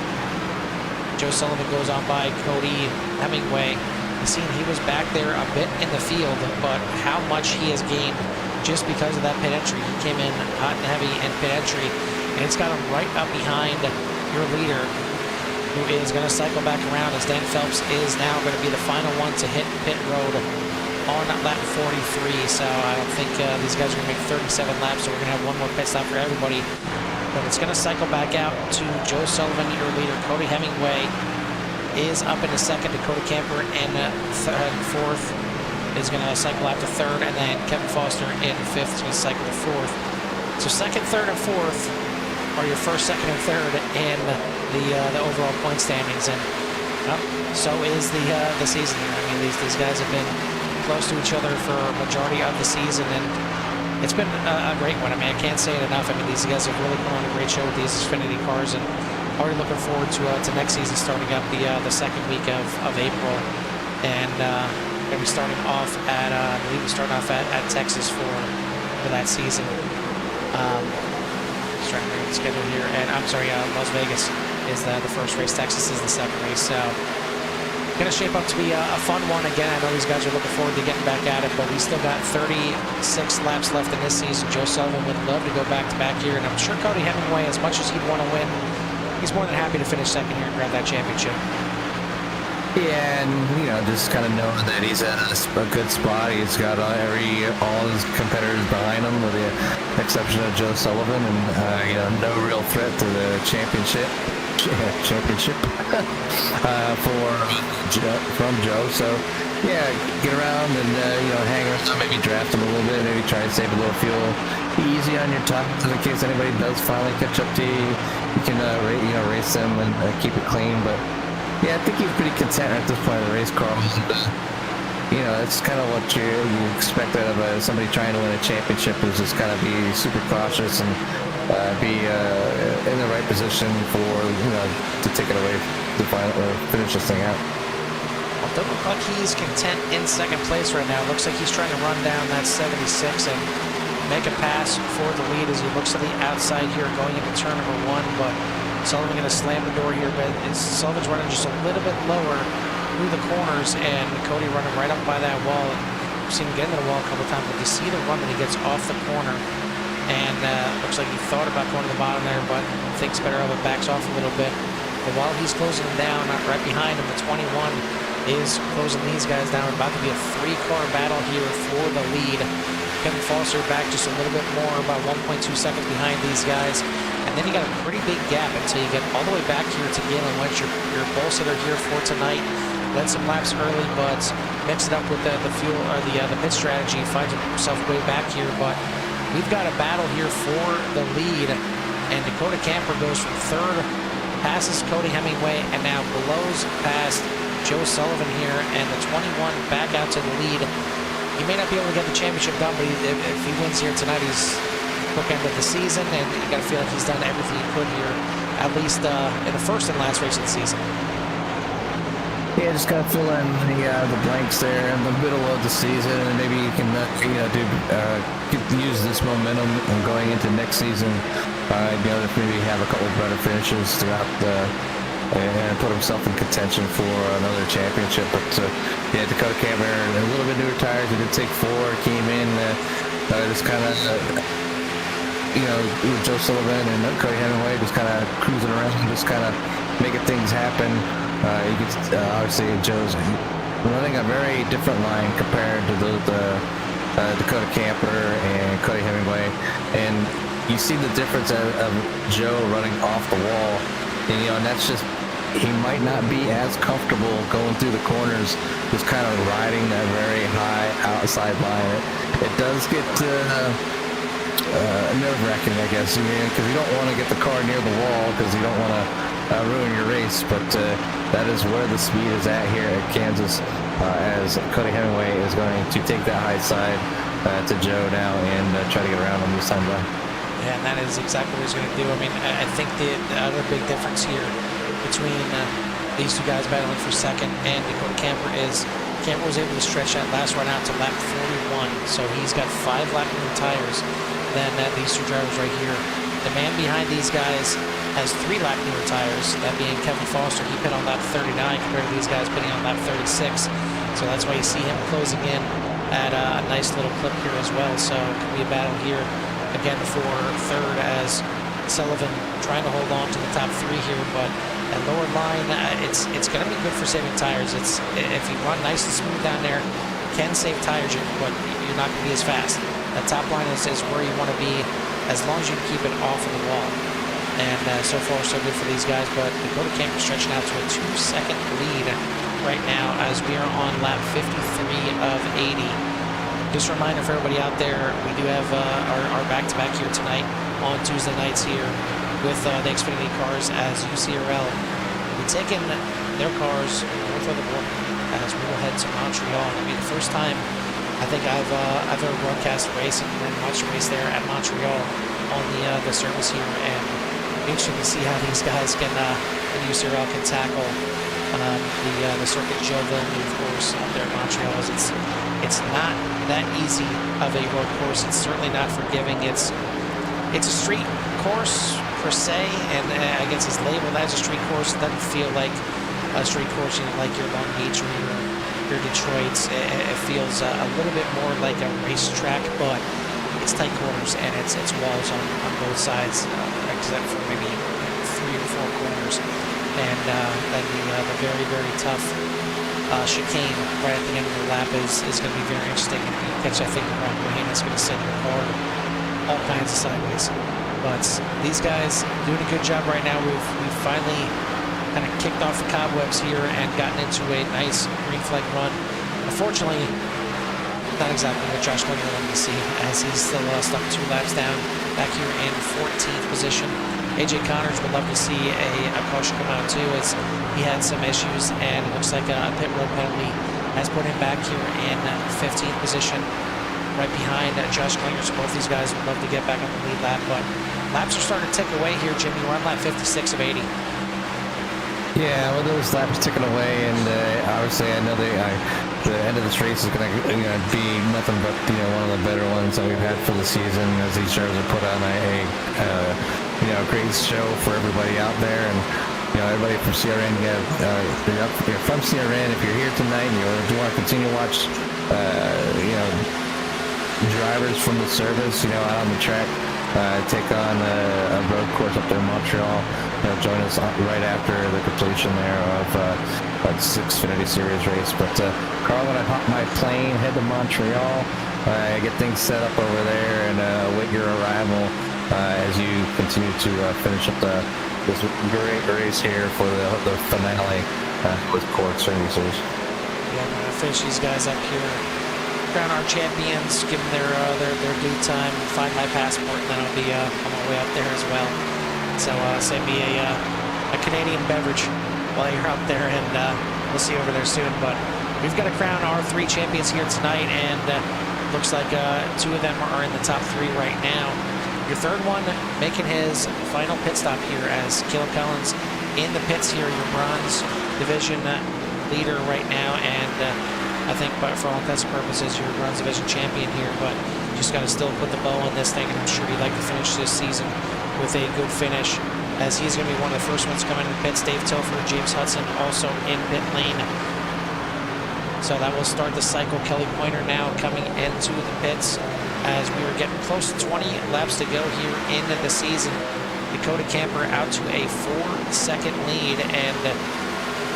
Joe Sullivan goes on by Cody Hemingway. You see he was back there a bit in the field, but how much he has gained just because of that pit entry. He came in hot and heavy in pit entry, and it's got him right up behind your leader, who is going to cycle back around as Dan Phelps is now going to be the final one to hit pit road on lap 43. So I don't think these guys are going to make 37 laps, so we're going to have one more pit stop for everybody. But it's going to cycle back out to Joe Sullivan, your leader. Cody Hemingway is up in the second. Dakota Camper in fourth is going to cycle out to third, and then Kevin Foster in fifth is going to cycle to fourth. So second, third, and fourth are your first, second, and third in the overall point standings, and so is the season here. I mean, these guys have been close to each other for a majority of the season, and it's been a great one. I mean, I can't say it enough. I mean, these guys have really put on a great show with these Xfinity cars, and already looking forward to next season starting up the second week of April, and going to be starting off at I believe we're starting off at Texas for that season. Just trying to read the schedule here, and I'm sorry, Las Vegas is the first race. Texas is the second race. So going to shape up to be a fun one again. I know these guys are looking forward to getting back at it, but we still got 36 laps left in this season. Joe Sullivan would love to go back to back here, and I'm sure Cody Hemingway, as much as he'd want to win, he's more than happy to finish second here and grab that championship. Yeah, and just kind of knowing that he's at a good spot. He's got all his competitors behind him, with the exception of Joe Sullivan, and no real threat to the championship from Joe. So yeah, get around and hang around, maybe draft him a little bit, maybe try to save a little fuel. Be easy on your tires in case anybody does finally catch up to you. You can race them and keep it clean, but. Yeah, I think he's pretty content at this point in the race, Carl. It's kind of what you expect out of somebody trying to win a championship, is just kind of be super cautious and be in the right position for to take it away to finish this thing out. Well, it doesn't look like he's content in second place right now. It looks like he's trying to run down that 76 and make a pass for the lead as he looks to the outside here going into turn number one, but Sullivan going to slam the door here, but Sullivan's running just a little bit lower through the corners, and Cody running right up by that wall. I've seen him get into the wall a couple times, but you see the run when he gets off the corner, and looks like he thought about going to the bottom there, but thinks better of it, backs off a little bit. But while he's closing them down, right behind him, the 21 is closing these guys down. About to be a three-car battle here for the lead. Kevin Foster back just a little bit more, about 1.2 seconds behind these guys. And then you got a pretty big gap until you get all the way back here to Galen Lynch, your pole sitter here for tonight. Led some laps early, but mixed it up with the fuel or the pit strategy. Finds himself way back here, but we've got a battle here for the lead. And Dakota Camper goes from third, passes Cody Hemingway, and now blows past Joe Sullivan here, and the 21 back out to the lead. He may not be able to get the championship done, but if he wins here tonight, he's bookended the season, and you got to feel like he's done everything he could here, at least in the first and last race of the season. Yeah, just got to fill in the blanks there in the middle of the season, and maybe you can use this momentum and going into next season. Maybe have a couple of better finishes throughout and put himself in contention for another championship. But yeah, Dakota Camper, a little bit newer tires. He did take four, came in just kind of. With Joe Sullivan and Cody Hemingway just kind of cruising around, just kind of making things happen. You can obviously Joe's running a very different line compared to the Dakota Camper and Cody Hemingway, and you see the difference of Joe running off the wall, and that's just, he might not be as comfortable going through the corners, just kind of riding that very high outside line. It does get nerve-wracking, I guess, because you don't want to get the car near the wall because you don't want to ruin your race, but that is where the speed is at here at Kansas, as Cody Hemingway is going to take that high side to Joe now and try to get around him this time by. Yeah, and that is exactly what he's going to do. I mean, I think the other big difference here between these two guys battling for second, and Dakota Camper was able to stretch that last run out to lap 41, so he's got 5 lap newer tires than these two drivers right here. The man behind these guys has 3 lap newer tires, that being Kevin Foster. He pit on lap 39 compared to these guys pitting on lap 36. So that's why you see him closing in at a nice little clip here as well. So it could be a battle here again for third, as Sullivan trying to hold on to the top 3 here, but that lower line, it's going to be good for saving tires. If you run nice and smooth down there, you can save tires, but you're not going to be as fast. That top line is where you want to be, as long as you can keep it off of the wall. And so far, so good for these guys, but Dakota Camper stretching out to a 2-second lead right now as we are on lap 53 of 80. Just a reminder for everybody out there, we do have our back-to-back here tonight on Tuesday nights here with the Xfinity cars, as UCRL will be taking their cars north of the border as we will head to Montreal. It'll be the first time I think I've ever broadcast racing and watched a race there at Montreal on the service here, and interesting to see how these guys can in UCRL can tackle the circuit. Joe Villeneuve, of course, up there at Montreal. It's not that easy of a road course. It's certainly not forgiving. It's a street course per se, and I guess it's labeled as a street course. It doesn't feel like a street course, like your Long Beach or your Detroit's. It feels a little bit more like a racetrack, but it's tight corners and it's walls on both sides, except for maybe 3 or 4 corners, and then the very, very tough chicane right at the end of the lap is going to be very interesting. And you catch that thing the wrong way, and it's going to send your car all kinds of sideways. But these guys doing a good job right now. We've finally kind of kicked off the cobwebs here and gotten into a nice green flag run. Unfortunately, not exactly what Josh Klinger wanted to see, as he's still stuck 2 laps down, back here in 14th position. AJ Connors would love to see a caution come out too, as he had some issues, and it looks like a pit road penalty has put him back here in 15th position, right behind Josh Klinger. So both these guys would love to get back on the lead lap, but laps are starting to tick away here, Jimmy. We're on lap 56 of 80. Yeah, well, those laps ticking away, and obviously I know the end of this race is going to be nothing but one of the better ones that we've had for the season, as these drivers have put on a great show for everybody out there, and everybody from CRN. You're from CRN. If you're here tonight and you want to continue to watch drivers from the service, out on the track, take on a road course up there in Montreal. Join us right after the completion there of the Xfinity Series race. But Carl, when I hop my plane, head to Montreal, get things set up over there, and await your arrival as you continue to finish up this great race here for the finale with CORE Xfinity Series. Yeah, I'm gonna finish these guys up here, crown our champions, give them their due time, find my passport, and then I'll be on my way up there as well. So send me a Canadian beverage while you're up there, and we'll see you over there soon. But we've got to crown our 3 champions here tonight, and looks like 2 of them are in the top 3 right now. Your third one making his final pit stop here, as Caleb Collins in the pits here, your bronze division leader right now, and I think, but for all intents and purposes, you're bronze division champion here, but you just got to still put the bow on this thing, and I'm sure you'd like to finish this season with a good finish, as he's going to be one of the first ones coming in the pits. Dave Tilford, James Hudson also in pit lane. So that will start the cycle. Kelly Pointer now coming into the pits as we are getting close to 20 laps to go here in the season. Dakota Camper out to a 4-second lead, and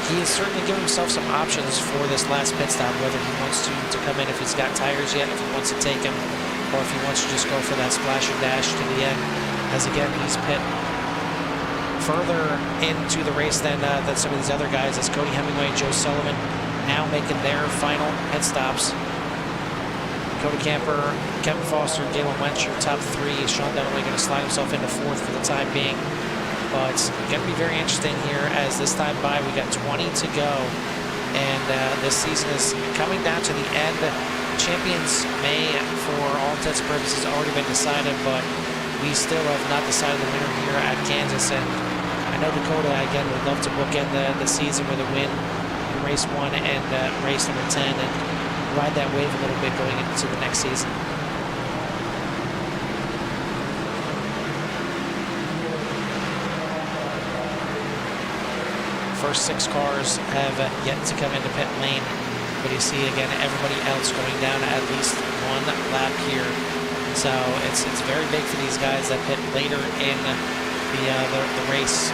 he is certainly giving himself some options for this last pit stop, whether he wants to come in if he's got tires yet, if he wants to take them, or if he wants to just go for that splash and dash to the end, as again he's pit further into the race than some of these other guys, as Cody Hemingway and Joe Sullivan now making their final pit stops. Dakota Camper, Kevin Foster, Galen Wentz, your top 3. Sean Dunaway going to slide himself into 4th for the time being. But it's going to be very interesting here, as this time by, we got 20 to go, and this season is coming down to the end. Champions may, for all intents and purposes, already been decided, but we still have not decided the winner here at Kansas, and I know Dakota, again, would love to bookend the season with a win in race 1 and race number 10 and ride that wave a little bit going into the next season. First 6 cars have yet to come into pit lane, but you see again everybody else going down at least 1 lap here. So it's very big for these guys that pit later in the race.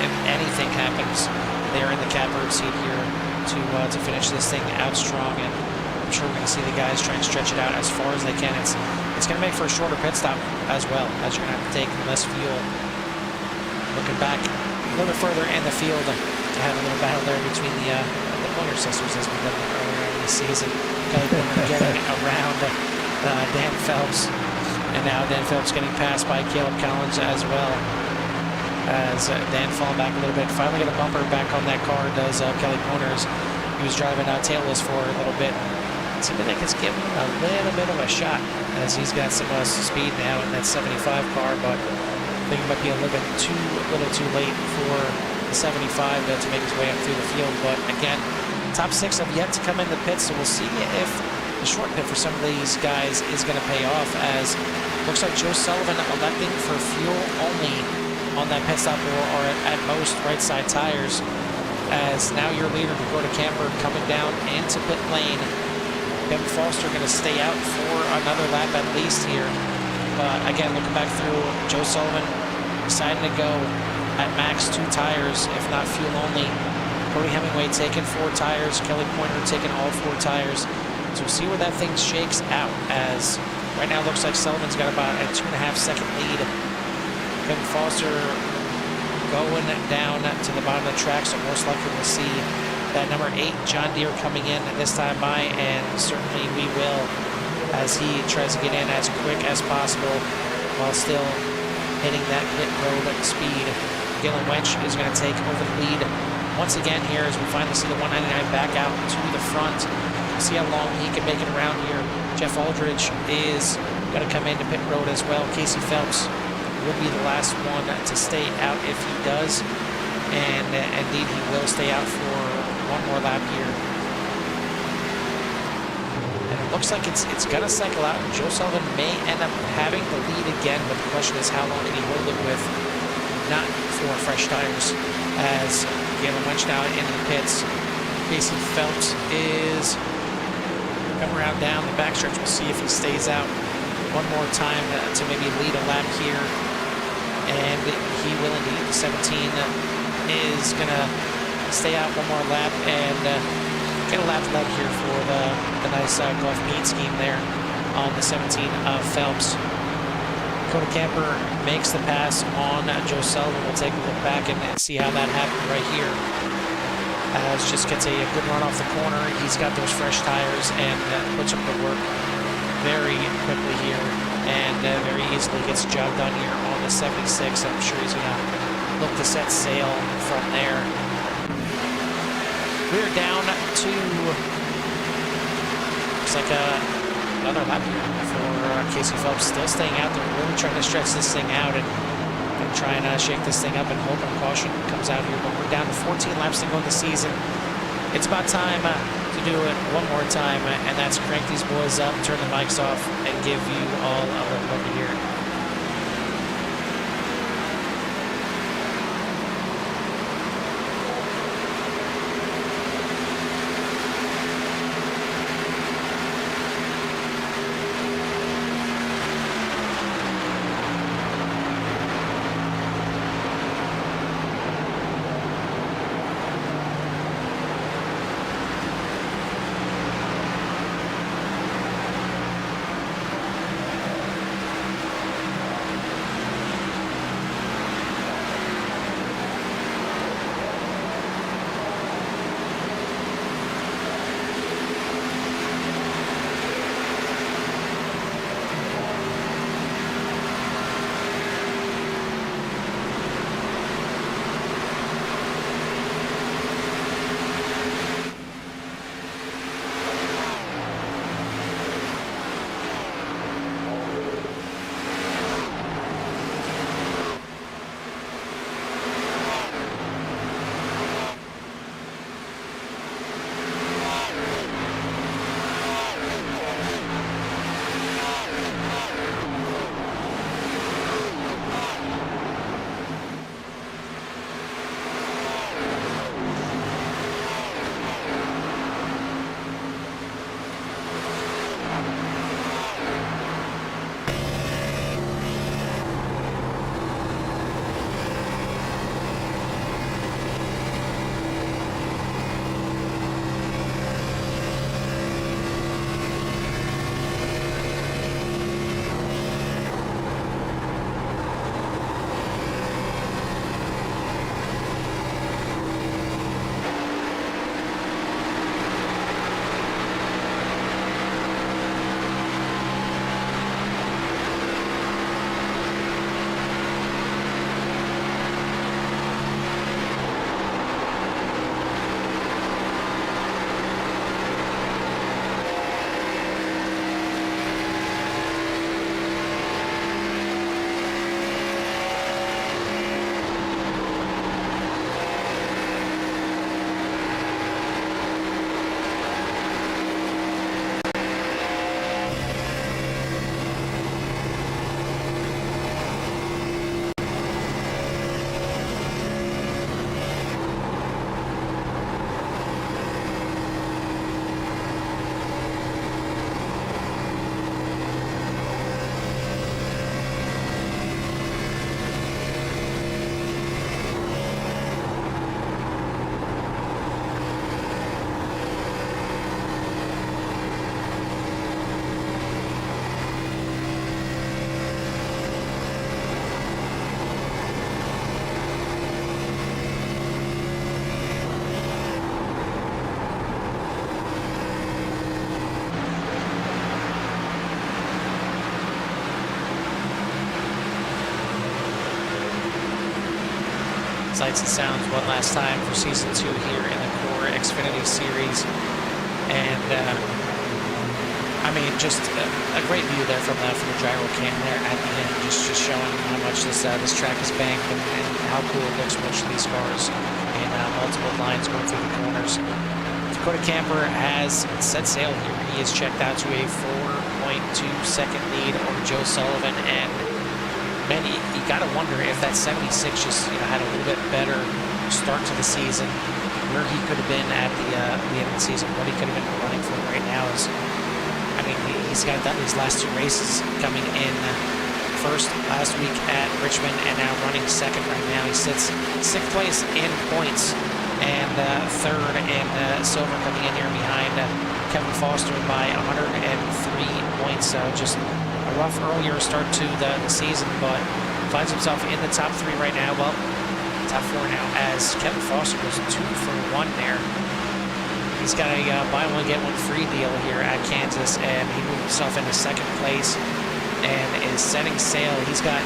If anything happens, they're in the catbird seat here to finish this thing out strong, and I'm sure we're going to see the guys try and stretch it out as far as they can. It's going to make for a shorter pit stop as well, as you're going to have to take less fuel. Looking back a little bit further in the field, I had a little battle there between the Pointer sisters as we did earlier in the season. Kelly Pointer getting around Dan Phelps, and now Dan Phelps getting passed by Caleb Collins as well. As Dan falling back a little bit, finally get a bumper back on that car. Does Kelly Pointers? He was driving tailless for a little bit. Seems like it's giving him a little bit of a shot as he's got some speed now in that 75 car, but I think it might be a little too late for the 75 to make his way up through the field. But again, top 6 have yet to come in the pits, so we'll see if the short pit for some of these guys is going to pay off, as looks like Joe Sullivan electing for fuel only on that pit stop, or at most right side tires, as now your leader Dakota Camper coming down into pit lane. Kevin Foster going to stay out for another lap at least here. But again, looking back through, Joe Sullivan deciding to go at max 2 tires, if not fuel only. Cody Hemingway taking 4 tires, Kelly Pointer taking all 4 tires. So we'll see where that thing shakes out, as right now it looks like Sullivan's got about a 2.5 second lead. Kevin Foster going down to the bottom of the track, so most likely we'll see that number 8 John Deere coming in this time by, and certainly we will, as he tries to get in as quick as possible while still hitting that pit road speed. Galen Wench is going to take over the lead once again here as we finally see the 199 back out to the front. See how long he can make it around here. Jeff Aldridge is going to come into pit road as well. Casey Phelps will be the last one to stay out if he does, and indeed he will stay out for 1 more lap here. And it looks like it's going to cycle out, and Joe Sullivan may end up having the lead again, but the question is how long can he hold it with not 4 fresh tires, as Galen Wench now in the pits. Casey Phelps is coming around down the backstretch. We'll see if he stays out 1 more time to maybe lead a lap here. And he will indeed. The 17 is going to stay out 1 more lap and get a lap led here for the nice golf paint scheme there on the 17 of Phelps. Dakota Camper makes the pass on Joe Sullivan. We'll take a look back and see how that happened right here. As just gets a good run off the corner. He's got those fresh tires and puts up the work very quickly here, and very easily gets the job done here on the 76. I'm sure he's going to look to set sail from there. We're down to, looks like another lap here for Casey Phelps, still staying out there, really trying to stretch this thing out and try and shake this thing up, and hope and caution comes out here. But we're down to 14 laps to go in the season. It's about time to do it 1 more time, and that's crank these boys up, turn the mics off, and give you all a look over here. sights and sounds one last time for Season 2 here in the CORE Xfinity Series. And, I mean, just a great view there from the gyro cam there at the end, just showing how much this track is banked and how cool it looks from each of these cars in multiple lines going through the corners. Dakota Camper has set sail here. He is checked out to a 4.2-second lead over Joe Sullivan, and man, you got to wonder if that 76 just had a little bit better start to the season, where he could have been at the end of the season, what he could have been running for right now is. I mean, he's got done these last 2 races, coming in first last week at Richmond and now running second right now. He sits 6th place in points and 3rd in silver, coming in here behind Kevin Foster by 103 points. So just a rough earlier start to the season, but finds himself in the top 3 right now. Well, top 4 now, as Kevin Foster goes 2 for 1 there. He's got a buy one, get one free deal here at Kansas, and he moved himself into 2nd place and is setting sail. He's got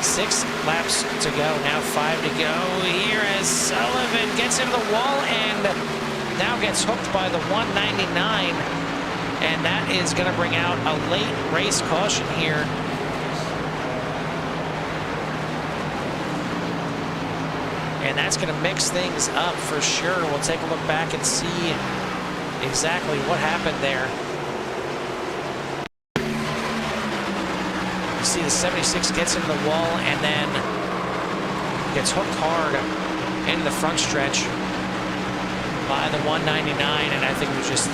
6 laps to go, now 5 to go here as Sullivan gets into the wall and now gets hooked by the 199, and that is going to bring out a late race caution here. And that's going to mix things up for sure. We'll take a look back and see exactly what happened there. You see the 76 gets into the wall and then gets hooked hard into the front stretch by the 199. And I think it was just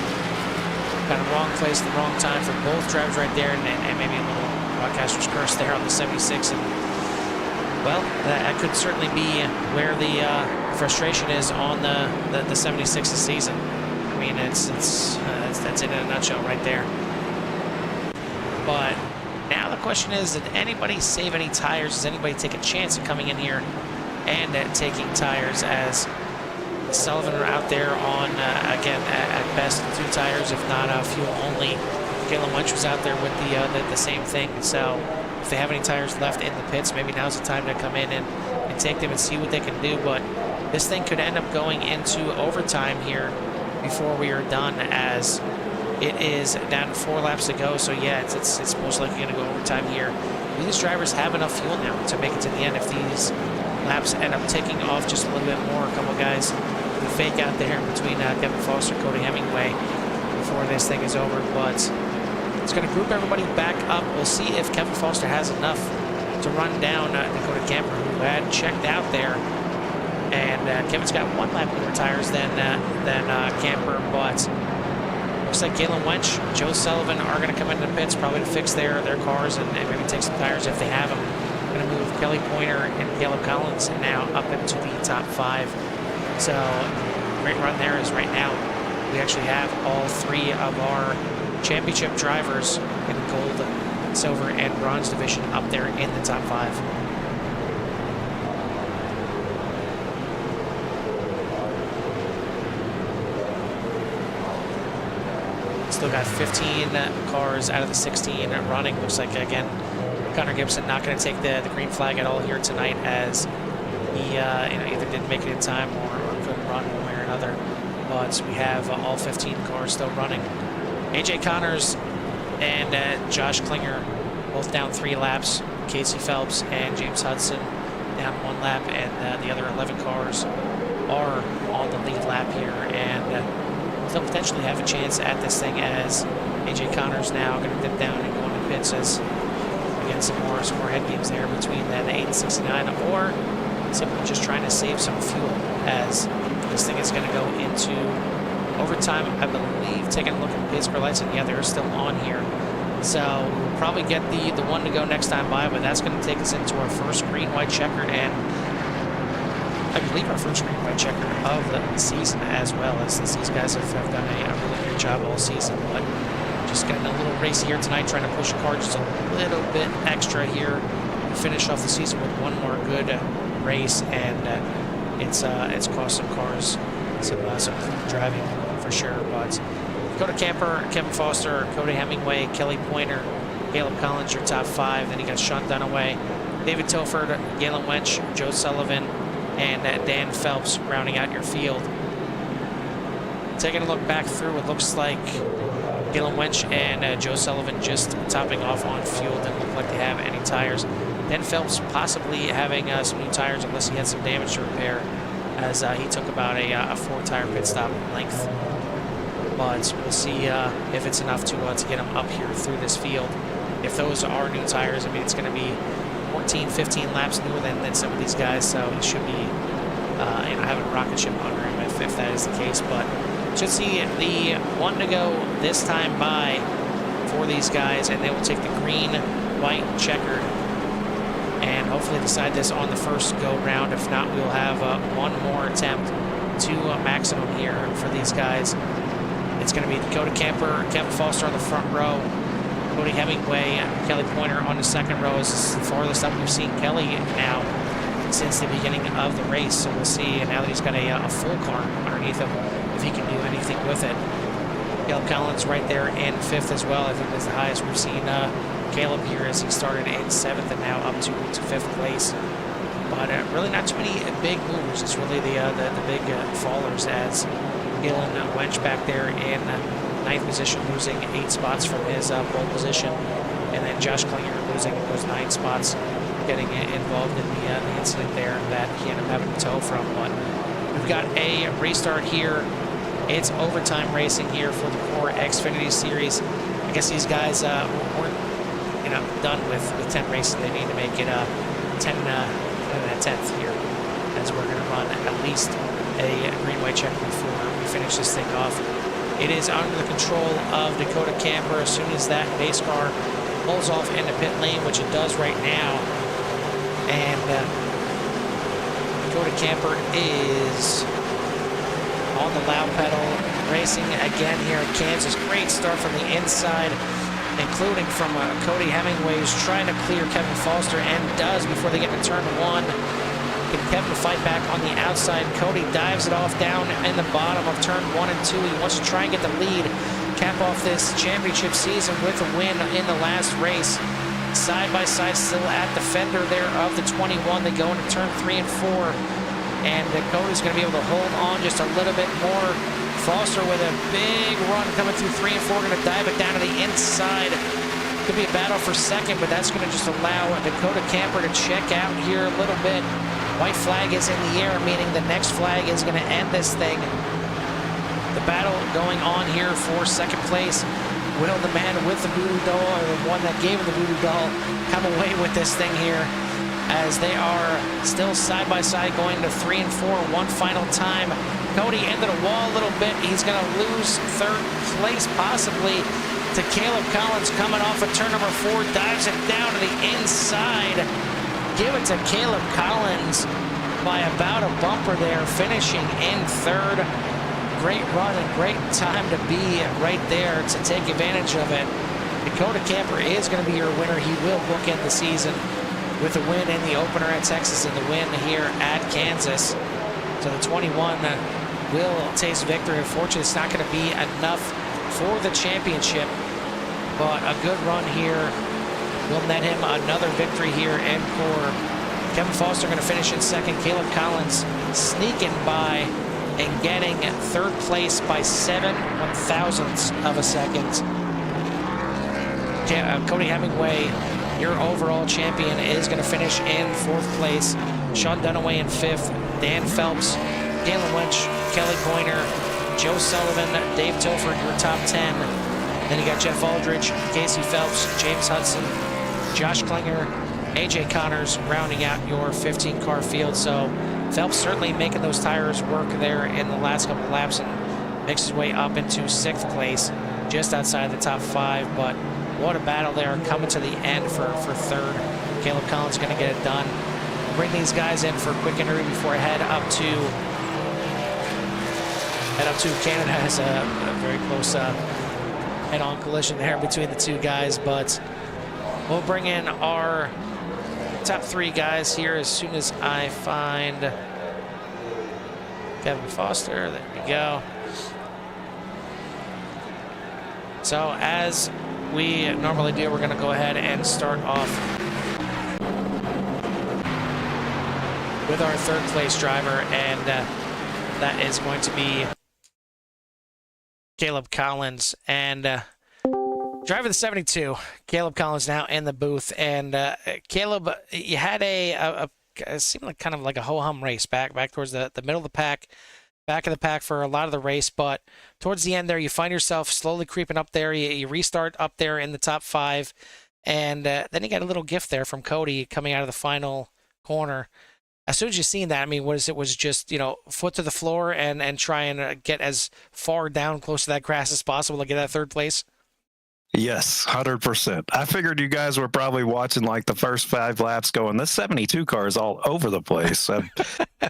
kind of wrong place at the wrong time for both drivers right there. And maybe a little broadcaster's curse there on the 76. And well, that could certainly be where the frustration is on the 76 this season. I mean, that's it in a nutshell right there. But now the question is, did anybody save any tires? Does anybody take a chance at coming in here and taking tires, as Sullivan are out there on, again, at best 2 tires, if not fuel only. Galen Wench was out there with the same thing. So if they have any tires left in the pits, maybe now's the time to come in and take them and see what they can do. But this thing could end up going into overtime here before we are done, as it is down to 4 laps to go. So yeah, it's most likely going to go overtime here. These drivers have enough fuel now to make it to the end. If these laps end up taking off just a little bit more, a couple guys will fake out there between Kevin Foster, Cody Hemingway before this thing is over. But it's going to group everybody back up. We'll see if Kevin Foster has enough to run down Dakota Camper, who had checked out there. And Kevin's got 1 lap more tires than Camper, but looks like Galen Wench, Joe Sullivan are going to come into the pits probably to fix their cars and maybe take some tires if they have them. Going to move Kelly Pointer and Caleb Collins now up into the top 5. So great run there, as right now we actually have all 3 of our championship drivers in the gold, silver, and bronze division up there in the top 5. Still got 15 cars out of the 16 running. Looks like, again, Connor Gibson not going to take the green flag at all here tonight, as he either didn't make it in time or couldn't run one way or another. But we have all 15 cars still running. AJ Connors and Josh Klinger both down 3 laps. Casey Phelps and James Hudson down 1 lap, and the other 11 cars are on the lead lap here, and they'll potentially have a chance at this thing, as AJ Connors now going to dip down and go into pits, as again some more head games there between the 8 and 69, or simply just trying to save some fuel, as this thing is going to go into overtime, I believe. Taking a look at pit lights, and yeah, they're still on here. So we'll probably get the one to go next time by, but that's going to take us into our first green-white checkered, and I believe our first green-white checkered of the season as well, as these guys have done a really great job all season. But just getting a little race here tonight, trying to push the car just a little bit extra here to finish off the season with one more good race, and it's cost some cars some clean driving for sure. But Dakota Camper, Kevin Foster, Cody Hemingway, Kelly Pointer, Caleb Collins, your top 5. Then you got Sean Dunaway, David Tilford, Galen Wench, Joe Sullivan, and Dan Phelps rounding out your field. Taking a look back through, it looks like Galen Wench and Joe Sullivan just topping off on fuel. Didn't look like they have any tires. Dan Phelps possibly having some new tires unless he had some damage to repair, as he took about a 4-tire pit stop in length. But we'll see if it's enough to get him up here through this field. If those are new tires, I mean, it's going to be 14, 15 laps newer than some of these guys, so he should be having a rocket ship under him if that is the case. But should see the one to go this time by for these guys, and they will take the green, white, checkered, and hopefully decide this on the first go round. If not, we'll have one more attempt to maximum here for these guys. It's going to be Dakota Camper, Kevin Foster on the front row, Cody Hemingway, Kelly Pointer on the second row. This is the farthest up we've seen Kelly now since the beginning of the race. So we'll see now that he's got a full car underneath him, if he can do anything with it. Caleb Collins right there in 5th as well. I think that's the highest we've seen Caleb here, as he started in 7th and now up to 5th place. But really not too many big movers. It's really the big fallers, as Galen Wench back there in 9th position, losing 8 spots from his pole position. And then Josh Klinger losing those 9 spots, getting involved in the incident there that he ended up having to tow from. But we've got a restart here. It's overtime racing here for the CORE Xfinity Series. I guess these guys weren't done with 10 races. They need to make it 10 and a 10th here, as we're going to run at least a green-white check before we finish this thing off. It is under the control of Dakota Camper. As soon as that base car pulls off into pit lane, which it does right now, and Dakota Camper is on the loud pedal, racing again here at Kansas. Great start from the inside, including from Cody Hemingway, who's trying to clear Kevin Foster, and does before they get to turn 1. Get Kevin to fight back on the outside. Cody dives it off down in the bottom of turn 1 and 2. He wants to try and get the lead, cap off this championship season with a win in the last race. Side by side, still at the fender there of the 21. They go into turn 3 and 4. And Cody's going to be able to hold on just a little bit more. Foster with a big run coming through 3 and 4, going to dive it down to the inside. Could be a battle for second, but that's going to just allow Dakota Camper to check out here a little bit. White flag is in the air, meaning the next flag is going to end this thing. The battle going on here for second place. Will the man with the voodoo doll, or the one that gave him the voodoo doll, come away with this thing here, as they are still side by side going to 3 and 4 one final time. Cody into the wall a little bit. He's going to lose 3rd place possibly to Caleb Collins coming off of turn number 4. Dives it down to the inside. Give it to Caleb Collins by about a bumper there, finishing in 3rd. Great run and great time to be right there to take advantage of it. Dakota Camper is going to be your winner. He will bookend the season with a win in the opener at Texas and the win here at Kansas. So the 21 will taste victory. Unfortunately, it's not going to be enough for the championship, but a good run here will net him another victory here in CORE. Kevin Foster going to finish in 2nd. Caleb Collins sneaking by and getting 3rd place by 7/1000ths of a second. Cody Hemingway, your overall champion, is going to finish in 4th place. Sean Dunaway in 5th. Dan Phelps, Galen Wench, Kelly Pointer, Joe Sullivan, Dave Tilford, your top 10. Then you got Jeff Aldridge, Casey Phelps, James Hudson, Josh Klinger, AJ Connors rounding out your 15-car field. So Phelps certainly making those tires work there in the last couple laps and makes his way up into 6th place, just outside the top 5. But what a battle there coming to the end for 3rd. Caleb Collins going to get it done. Bring these guys in for a quick interview before I head up to Canada. Has a very close head-on collision there between the two guys, but we'll bring in our top 3 guys here as soon as I find Kevin Foster. There we go. So as we normally do, we're going to go ahead and start off with our third place driver, and that is going to be Caleb Collins. And driver the 72, Caleb Collins now in the booth. And Caleb, you had it seemed like kind of like a ho-hum race back towards the middle of the pack, back of the pack for a lot of the race, but towards the end there, you find yourself slowly creeping up there. You restart up there in the top 5, and then you got a little gift there from Cody coming out of the final corner. As soon as you seen that, I mean, was just, foot to the floor and try and get as far down close to that grass as possible to get that third place? Yes, 100%. I figured you guys were probably watching like the first 5 laps going, this 72 car is all over the place. I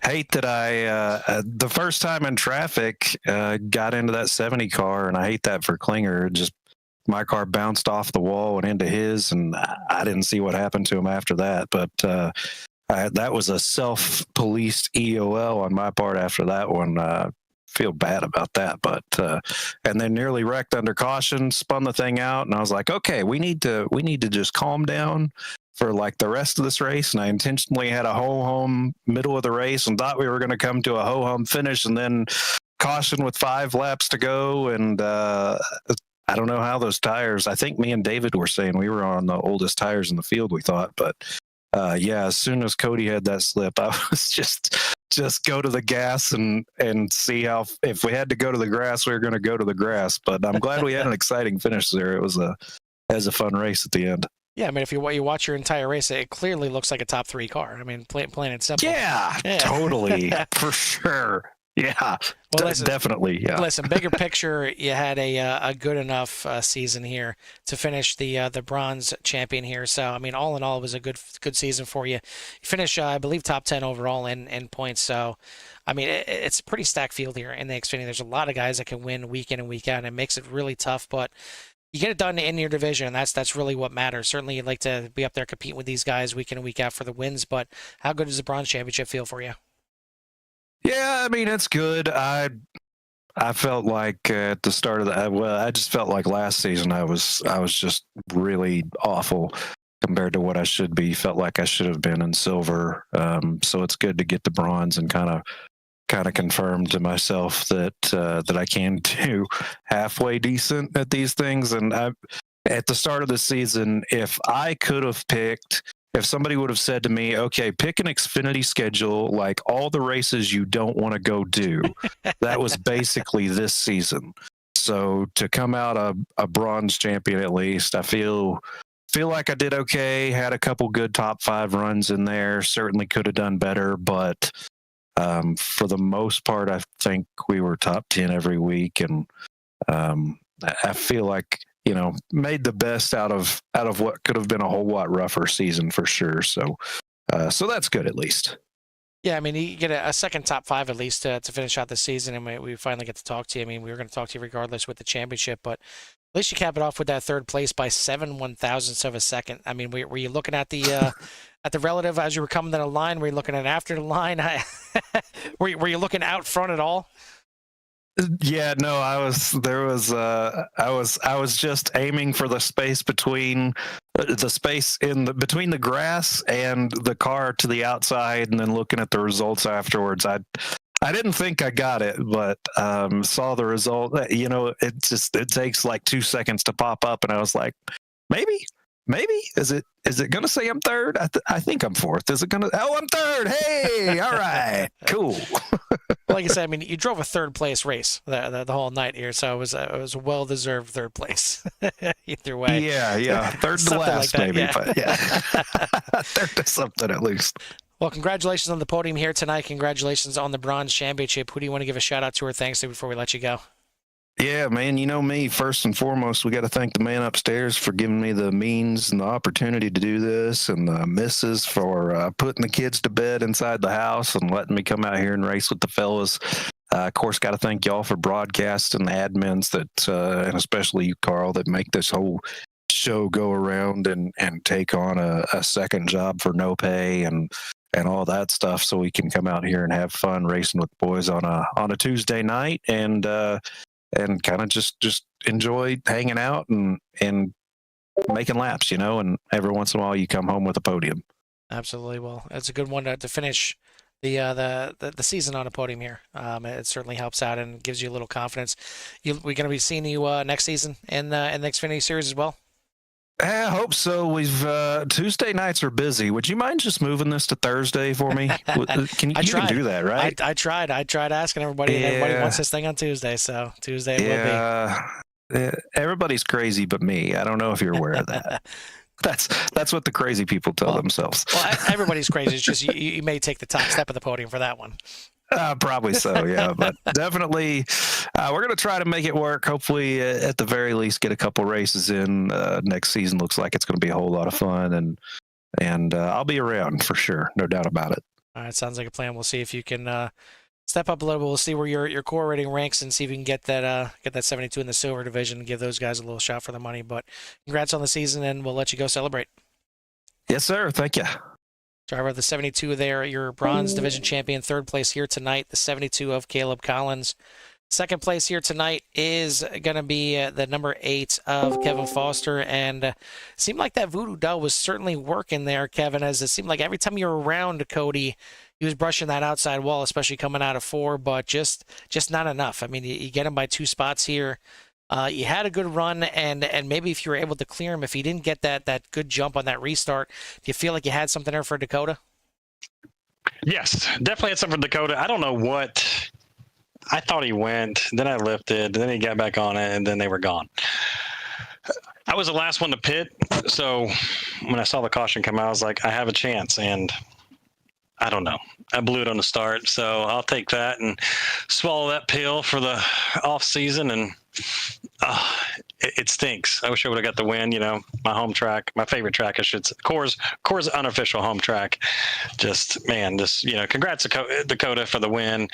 hate that the first time in traffic, got into that 70 car, and I hate that for Klinger. Just my car bounced off the wall and into his, and I didn't see what happened to him after that. But that was a self-policed EOL on my part after that one. Feel bad about that, but and then nearly wrecked under caution, spun the thing out, and I was like, okay, we need to just calm down for like the rest of this race. And I intentionally had a ho-hum middle of the race and thought we were going to come to a ho-hum finish, and then caution with 5 laps to go. And I don't know how those tires, I think me and David were saying we were on the oldest tires in the field, we thought, but yeah, as soon as Cody had that slip, I was just go to the gas and see how, if we had to go to the grass, we were going to go to the grass. But I'm glad we had an exciting finish there. It was a fun race at the end. Yeah, I mean, if you watch your entire race, it clearly looks like a top 3 car. I mean, plain and simple. Yeah. Totally, for sure. Yeah, well, listen, definitely. Yeah. Listen, bigger picture, you had a good enough season here to finish the bronze champion here. So, I mean, all in all, it was a good season for you. You finished, I believe, top 10 overall in points. So, I mean, it's a pretty stacked field here in the Xfinity. There's a lot of guys that can win week in and week out, and it makes it really tough. But you get it done in your division, and that's really what matters. Certainly, you'd like to be up there competing with these guys week in and week out for the wins. But how good does the bronze championship feel for you? Yeah, I mean, it's good. I felt like at the start of I just felt like last season I was just really awful compared to what I should be. Felt like I should have been in silver. So it's good to get the bronze and kind of confirm to myself that I can do halfway decent at these things. And at the start of the season, if I could have picked, if somebody would have said to me, okay, pick an Xfinity schedule, like all the races you don't want to go do, that was basically this season. So to come out a bronze champion, at least, I feel like I did okay, had a couple good top 5 runs in there, certainly could have done better, but for the most part, I think we were top 10 every week. And I feel like, made the best out of what could have been a whole lot rougher season for sure. So that's good at least. Yeah, I mean, you get a second top 5 at least to finish out the season, and we finally get to talk to you. I mean, we were going to talk to you regardless with the championship, but at least you cap it off with that third place by 7/1000ths of a second. I mean, were you looking at the relative as you were coming to the line? Were you looking at after the line? Were you looking out front at all? Yeah, no, I was just aiming for the space between between the grass and the car to the outside, and then looking at the results afterwards. I didn't think I got it, but saw the result. It takes like 2 seconds to pop up, and I was like, maybe is it gonna say I'm third? I think I'm fourth. Is it gonna? Oh, I'm third. Hey, all right, cool. Like I said, I mean, you drove a third place race the whole night here, so it was a well deserved third place. Either way. Yeah, third to last like that, maybe, yeah. but yeah, third to something at least. Well, congratulations on the podium here tonight. Congratulations on the bronze championship. Who do you want to give a shout out to or thanks to before we let you go? Yeah, man, you know me, first and foremost, we got to thank the man upstairs for giving me the means and the opportunity to do this, and the missus for putting the kids to bed inside the house and letting me come out here and race with the fellas. Of course, got to thank y'all for broadcasting, the admins that, and especially you, Carl, that make this whole show go around and take on a second job for no pay and all that stuff, so we can come out here and have fun racing with the boys on a Tuesday night and kind of just enjoy hanging out and making laps, and every once in a while you come home with a podium. Absolutely. Well, it's a good one to finish the season on a podium here. It certainly helps out and gives you a little confidence. We're going to be seeing you next season in the Xfinity Series as well. I hope so. We've Tuesday nights are busy. Would you mind just moving this to Thursday for me? Can you can do that, right? I tried asking everybody, and everybody wants this thing on Tuesday, so Tuesday it will be. Everybody's crazy but me. I don't know if you're aware of that. That's what the crazy people tell themselves. Well, everybody's crazy. It's just you may take the top step of the podium for that one. Probably so, yeah. But definitely, we're going to try to make it work. Hopefully, at the very least, get a couple races in next season. Looks like it's going to be a whole lot of fun, and I'll be around for sure, no doubt about it. All right, sounds like a plan. We'll see if you can step up a little bit. We'll see where your core rating ranks and see if you can get that 72 in the silver division and give those guys a little shot for the money. But congrats on the season, and we'll let you go celebrate. Yes, sir. Thank you. Driver of the 72 there, your bronze division champion. Third place here tonight, the 72 of Caleb Collins. Second place here tonight is going to be the number 8 of Kevin Foster. And seemed like that voodoo doll was certainly working there, Kevin, as it seemed like every time you were around Cody, he was brushing that outside wall, especially coming out of 4, but just not enough. I mean, you get him by 2 spots here. You had a good run, and maybe if you were able to clear him, if he didn't get that good jump on that restart, do you feel like you had something there for Dakota? Yes, definitely had something for Dakota. I don't know what. I thought he went, then I lifted, then he got back on it, and then they were gone. I was the last one to pit, so when I saw the caution come out, I was like, I have a chance, and I don't know. I blew it on the start, so I'll take that and swallow that pill for the off season, and it stinks. I wish I would have got the win. You know, my home track, my favorite track, I should say. CORE's unofficial home track. Congrats to Dakota for the win,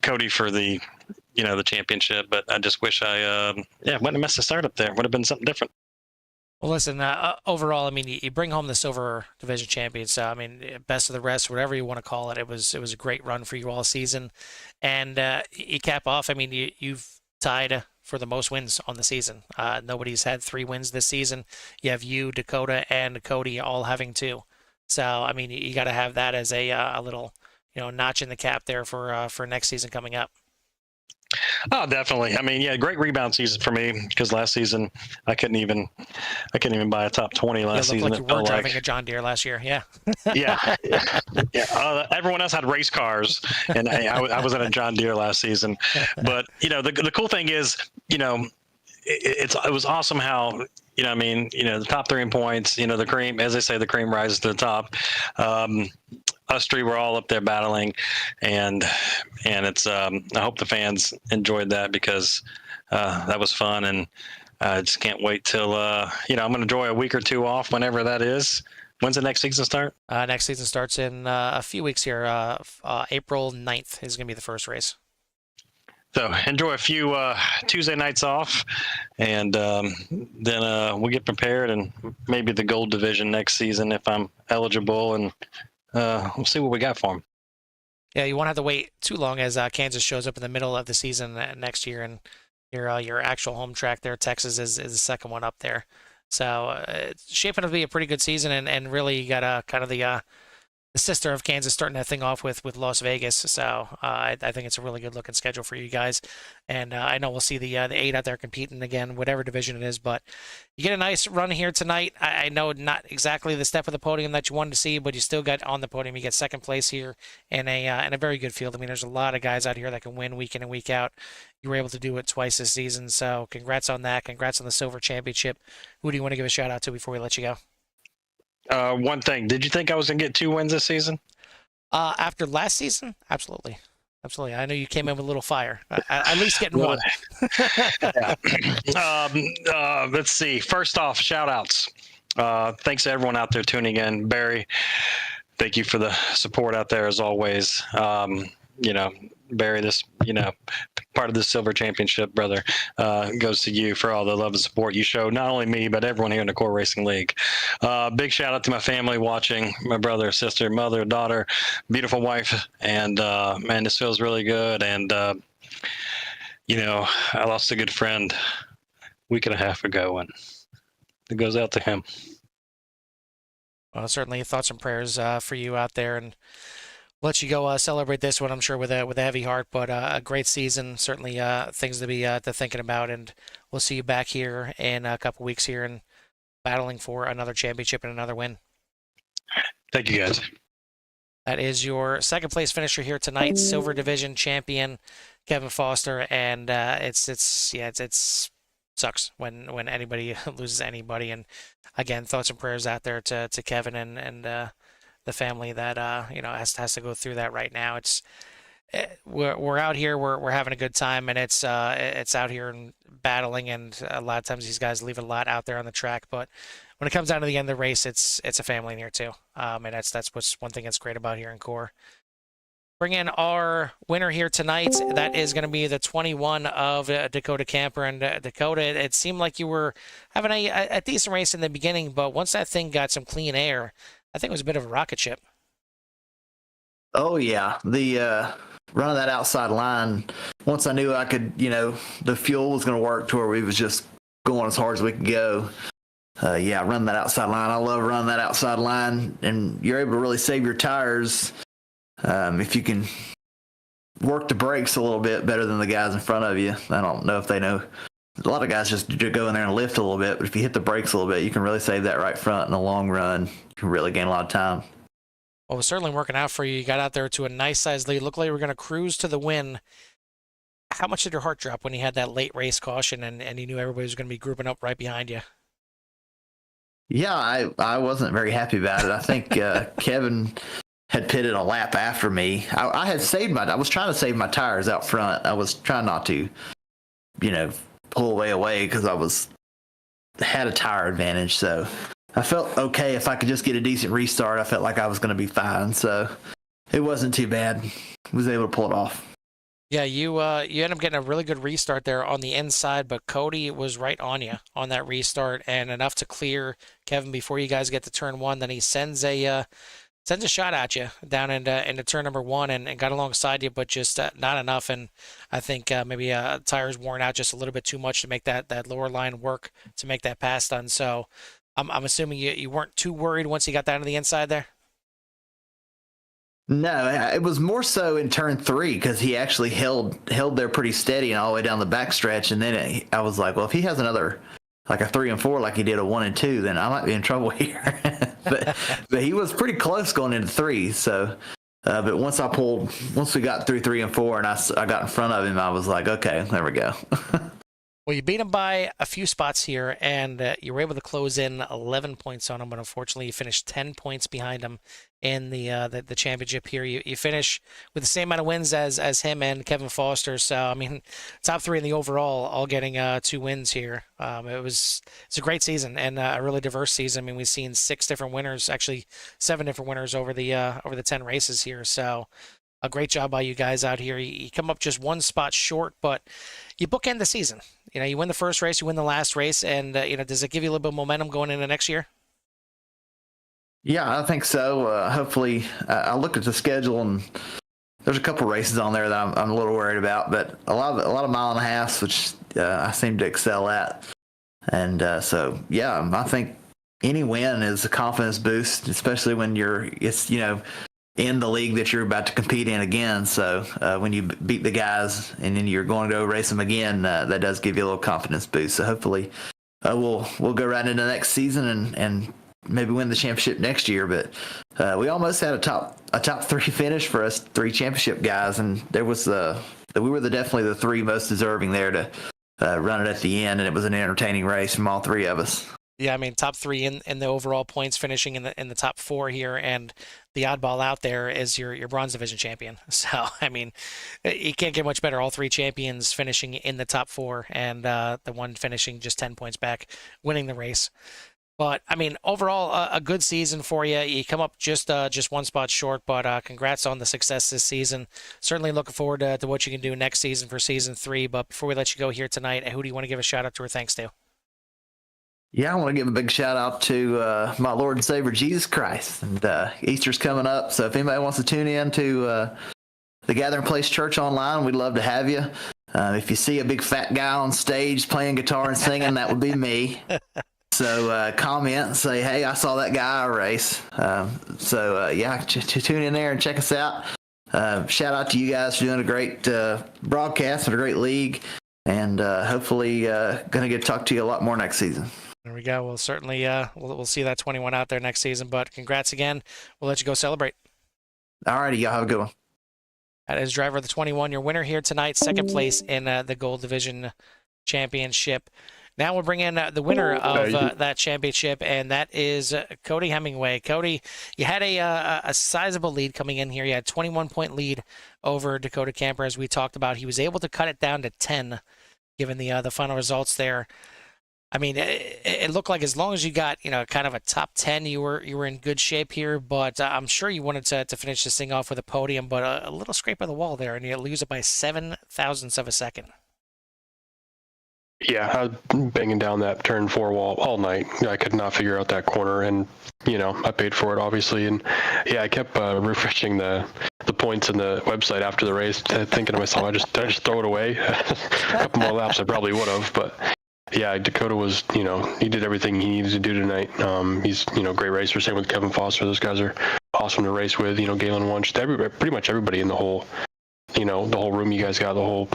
Cody for the championship. But I just wish I wouldn't have messed the start up there. Would have been something different. Well, listen, overall, I mean, you bring home the silver division champion. So, I mean, best of the rest, whatever you want to call it. It was a great run for you all season. And you cap off, I mean, you've tied for the most wins on the season. Nobody's had 3 wins this season. You have you, Dakota, and Cody all having 2. So, I mean, you got to have that as a little, notch in the cap there for next season coming up. Oh, definitely. I mean, yeah, great rebound season for me because last season I couldn't even buy a top 20 last season. Like you were driving a John Deere last year, yeah. yeah. Everyone else had race cars, and I was in a John Deere last season. But the cool thing is, it was awesome how the top 3 in points. The cream, as they say, the cream rises to the top. Us 3 were all up there battling, and it's I hope the fans enjoyed that because that was fun, and I just can't wait till I'm going to enjoy a week or 2 off whenever that is. When's the next season start? Next season starts in a few weeks here. April 9th is going to be the first race. So enjoy a few Tuesday nights off, and then we'll get prepared, and maybe the gold division next season if I'm eligible, and we'll see what we got for him. Yeah, you won't have to wait too long as Kansas shows up in the middle of the season next year, and your actual home track there, Texas, is the second one up there. So it's shaping to be a pretty good season, and really you got kind of the sister of Kansas starting that thing off with Las Vegas. So I think it's a really good looking schedule for you guys. And I know we'll see the 8 out there competing again, whatever division it is. But you get a nice run here tonight. I know not exactly the step of the podium that you wanted to see, but you still got on the podium. You get second place here in a very good field. I mean, there's a lot of guys out here that can win week in and week out. You were able to do it twice this season. So congrats on that. Congrats on the silver championship. Who do you want to give a shout out to before we let you go? One thing, did you think I was going to get 2 wins this season? After last season? Absolutely. I know you came in with a little fire. At least getting one. Let's see. First off, shout outs. Thanks to everyone out there tuning in. Barry, thank you for the support out there as always. Barry, this, part of the silver championship, brother, goes to you for all the love and support you show, not only me, but everyone here in the CORE Racing League. Big shout out to my family watching, my brother, sister, mother, daughter, beautiful wife. And, man, this feels really good. And, I lost a good friend a week and a half ago, and it goes out to him. Well, certainly thoughts and prayers for you out there. And let you go celebrate this one, I'm sure, with a heavy heart, but a great season. Certainly things to be to thinking about, and we'll see you back here in a couple weeks here and battling for another championship and another win. Thank you, guys. That is your second place finisher here tonight, Silver Division champion Kevin Foster, and it's sucks when anybody loses anybody. And again, thoughts and prayers out there to Kevin and the family that has to go through that right now. We're out here, we're having a good time, and it's out here and battling, and a lot of times these guys leave a lot out there on the track, but when it comes down to the end of the race, it's a family in here too, and that's what's one thing that's great about here in CORE. Bring in our winner here tonight. That is going to be the 21 of Dakota Camper. And Dakota, it seemed like you were having a decent race in the beginning, but once that thing got some clean air, I think it was a bit of a rocket ship. Oh yeah, the run of that outside line. Once I knew I could, the fuel was going to work to where we was just going as hard as we could go. Run that outside line. I love running that outside line, and you're able to really save your tires if you can work the brakes a little bit better than the guys in front of you. I don't know if they know. A lot of guys just go in there and lift a little bit, but if you hit the brakes a little bit, you can really save that right front in the long run. You can really gain a lot of time. Well, it was certainly working out for you. You got out there to a nice size lead. Looked like you were going to cruise to the win. How much did your heart drop when you had that late race caution and you knew everybody was going to be grouping up right behind you? Yeah, I wasn't very happy about it. I think Kevin had pitted a lap after me. I was trying to save my tires out front. I was trying not to, pull away because had a tire advantage. So I felt okay if I could just get a decent restart. I felt like I was going to be fine. So it wasn't too bad. I was able to pull it off. Yeah, you end up getting a really good restart there on the inside, but Cody was right on you on that restart and enough to clear Kevin before you guys get to turn one. Then he sends a shot at you down into turn number one and got alongside you, but just not enough. And I think maybe tires worn out just a little bit too much to make that lower line work to make that pass done. So I'm assuming you weren't too worried once you got down to the inside there. No, it was more so in turn three because he actually held there pretty steady and all the way down the backstretch. And then I was like, well, if he has another like a 3 and 4 like he did a 1 and 2, then I might be in trouble here. but he was pretty close going into 3. So, but once we got through 3 and 4 and I got in front of him, I was like, okay, there we go. Well, you beat him by a few spots here, and you were able to close in 11 points on him, but unfortunately you finished 10 points behind him in the championship here. You finish with the same amount of wins as him and Kevin Foster, so, I mean, top 3 in the overall, all getting 2 wins here. It's a great season and a really diverse season. I mean, we've seen 6 different winners, actually 7 different winners over the 10 races here, so a great job by you guys out here. You come up just 1 spot short, but you bookend the season. You win the first race, you win the last race, and does it give you a little bit of momentum going into next year? Yeah, I think so. Hopefully, I looked at the schedule and there's a couple races on there that I'm a little worried about, but a lot of mile and a half, which I seem to excel at, and so yeah, I think any win is a confidence boost, especially when it's in the league that you're about to compete in again. So when you beat the guys and then you're going to go race them again, that does give you a little confidence boost. So hopefully we'll go right into the next season and maybe win the championship next year. But we almost had a top 3 finish for us 3 championship guys, and there was we were definitely the 3 most deserving there to run it at the end, and it was an entertaining race from all 3 of us. Yeah, I mean, top 3 in the overall points, finishing in the top 4 here, and the oddball out there is your bronze division champion. So, I mean, you can't get much better. All 3 champions finishing in the top 4, and the one finishing just 10 points back, winning the race. But, I mean, overall, a good season for you. You come up just 1 spot short, but congrats on the success this season. Certainly looking forward to what you can do next season for season 3. But before we let you go here tonight, who do you want to give a shout out to or thanks to? Yeah, I want to give a big shout out to my Lord and Savior Jesus Christ. And Easter's coming up, so if anybody wants to tune in to the Gathering Place Church online, we'd love to have you. If you see a big fat guy on stage playing guitar and singing, that would be me. So comment and say, hey, I saw that guy race. Tune in there and check us out. Shout out to you guys for doing a great broadcast and a great league. And hopefully going to get to talk to you a lot more next season. There we go. We'll certainly we'll see that 21 out there next season. But congrats again. We'll let you go celebrate. All righty. Y'all have a good one. That is driver of the 21, your winner here tonight, second place in the Gold Division Championship. Now we'll bring in the winner of that championship, and that is Cody Hemingway. Cody, you had a sizable lead coming in here. You had a 21-point lead over Dakota Camper, as we talked about. He was able to cut it down to 10, given the final results there. I mean, it looked like as long as you got, kind of a top 10, you were in good shape here. But I'm sure you wanted to finish this thing off with a podium, but a little scrape of the wall there, and you lose it by 7 thousandths of a second. Yeah, I was banging down that turn 4 wall all night. I could not figure out that corner, and I paid for it obviously. And yeah, I kept refreshing the points in the website after the race, thinking to myself, did I just throw it away? A couple more laps, I probably would have, but. Yeah, Dakota was, he did everything he needed to do tonight. He's, great racer. Same with Kevin Foster. Those guys are awesome to race with. Galen Wunsch, pretty much everybody in the whole, the whole room you guys got the whole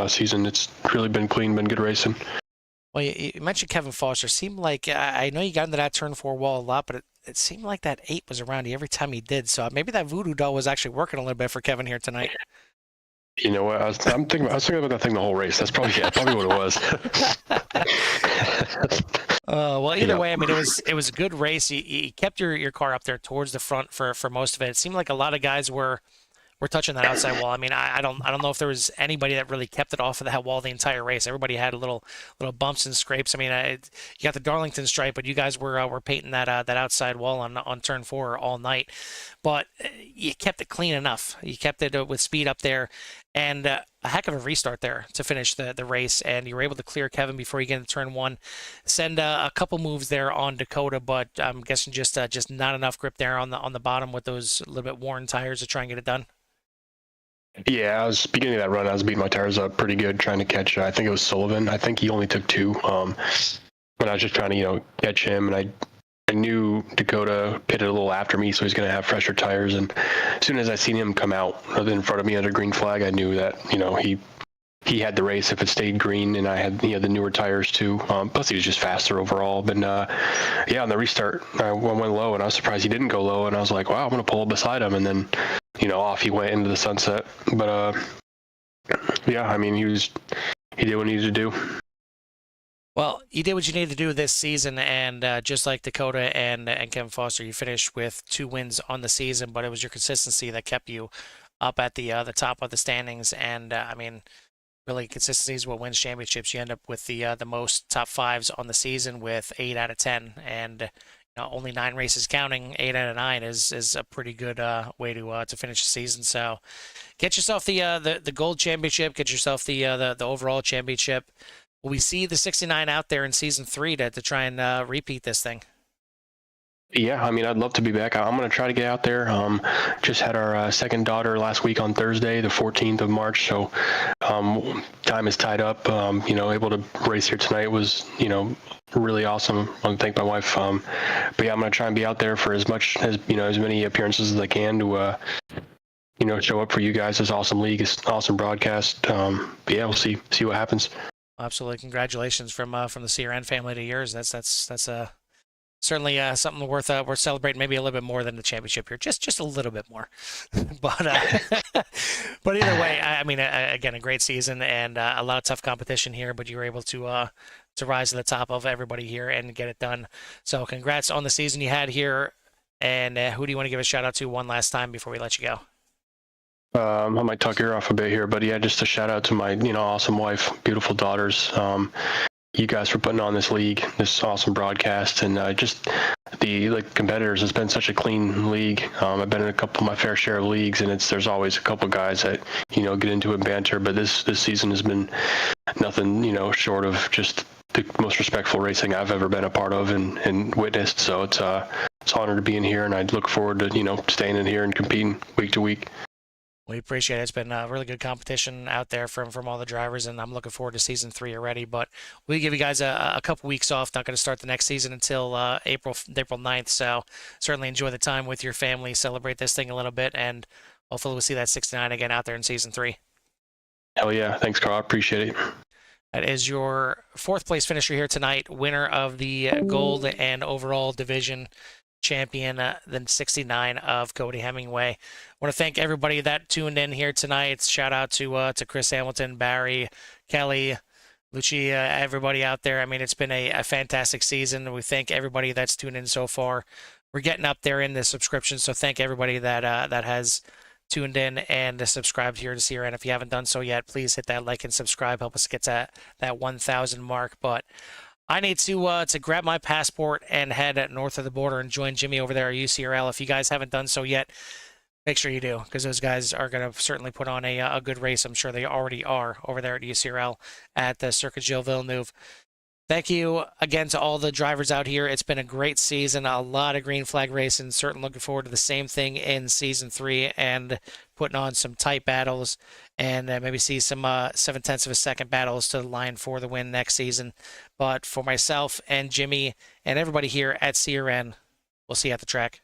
season. It's really been clean, been good racing. Well, you mentioned Kevin Foster. Seemed like, I know you got into that turn 4 wall a lot, but it seemed like that 8 was around you every time he did. So maybe that voodoo doll was actually working a little bit for Kevin here tonight. You know what? I was thinking about that thing the whole race. That's probably what it was. Well, either way, I mean, it was a good race. You kept your car up there towards the front for most of it. It seemed like a lot of guys were touching that outside wall. I mean, I don't know if there was anybody that really kept it off of that wall the entire race. Everybody had little bumps and scrapes. I mean, you got the Darlington stripe, but you guys were painting that outside wall on turn 4 all night. But you kept it clean enough. You kept it with speed up there, and a heck of a restart there to finish the race. And you were able to clear Kevin before you get into turn 1. Send a couple moves there on Dakota, but I'm guessing just not enough grip there on the bottom with those little bit worn tires to try and get it done. Yeah, I was beginning of that run. I was beating my tires up pretty good, trying to catch. I think it was Sullivan. I think he only took 2. But I was just trying to, catch him, and I knew Dakota pitted a little after me, so he's going to have fresher tires. And as soon as I seen him come out in front of me under green flag, I knew that he had the race if it stayed green, and I had the newer tires too. Plus, he was just faster overall. But on the restart, I went low, and I was surprised he didn't go low. And I was like, wow, I'm going to pull up beside him, and then. Off he went into the sunset. But I mean, he did what he needed to do. Well, you did what you needed to do this season, and just like Dakota and Kevin Foster, you finished with 2 wins on the season, but it was your consistency that kept you up at the top of the standings. And I mean, really, consistency is what wins championships. You end up with the most top 5s on the season with 8 out of 10, and only 9 races counting. 8 out of 9 is a pretty good way to finish the season. So, get yourself the gold championship. Get yourself the overall championship. Will we see the 69 out there in season 3 to try and repeat this thing? Yeah, I mean, I'd love to be back. I'm going to try to get out there. Just had our second daughter last week on Thursday, the 14th of March. So time is tied up. Able to race here tonight was, really awesome. I want to thank my wife. But yeah, I'm going to try and be out there for as many appearances as I can to, show up for you guys. This awesome league, this awesome broadcast. But yeah, we'll see what happens. Absolutely. Congratulations from the CRN family to yours. That's certainly something worth celebrating. Maybe a little bit more than the championship here, just a little bit more. But either way, I mean, again, a great season and a lot of tough competition here. But you were able to rise to the top of everybody here and get it done. So congrats on the season you had here. And who do you want to give a shout out to one last time before we let you go? I might talk your off a bit here, but yeah, just a shout out to my awesome wife, beautiful daughters. You guys for putting on this league, this awesome broadcast, and just the competitors. It's been such a clean league. I've been in a couple of my fair share of leagues, and there's always a couple of guys that get into it and banter. But this season has been nothing short of just the most respectful racing I've ever been a part of and witnessed. So it's an honor to be in here, and I look forward to staying in here and competing week to week. We appreciate it. It's been a really good competition out there from all the drivers, and I'm looking forward to season 3 already. But we give you guys a couple weeks off. Not going to start the next season until April 9th. So certainly enjoy the time with your family, celebrate this thing a little bit, and hopefully we'll see that 69 again out there in season 3. Hell yeah. Thanks, Carl. I appreciate it. That is your 4th place finisher here tonight, winner of the gold and overall division champion, the 69 of Cody Hemingway. I want to thank everybody that tuned in here tonight. Shout out to Chris Hamilton, Barry, Kelly, Lucia, everybody out there. I mean, it's been a fantastic season. We thank everybody that's tuned in so far. We're getting up there in the subscription, so thank everybody that has tuned in and subscribed here to CRN. If you haven't done so yet, please hit that like and subscribe. Help us get to that 1,000 mark. But I need to grab my passport and head north of the border and join Jimmy over there at UCRL. If you guys haven't done so yet, make sure you do, because those guys are going to certainly put on a good race. I'm sure they already are over there at UCRL at the Circuit Gilles Villeneuve. Thank you again to all the drivers out here. It's been a great season, a lot of green flag racing. Certainly looking forward to the same thing in season 3 and putting on some tight battles and maybe see some 0.7 of a second battles to the line for the win next season. But for myself and Jimmy and everybody here at CRN, we'll see you at the track.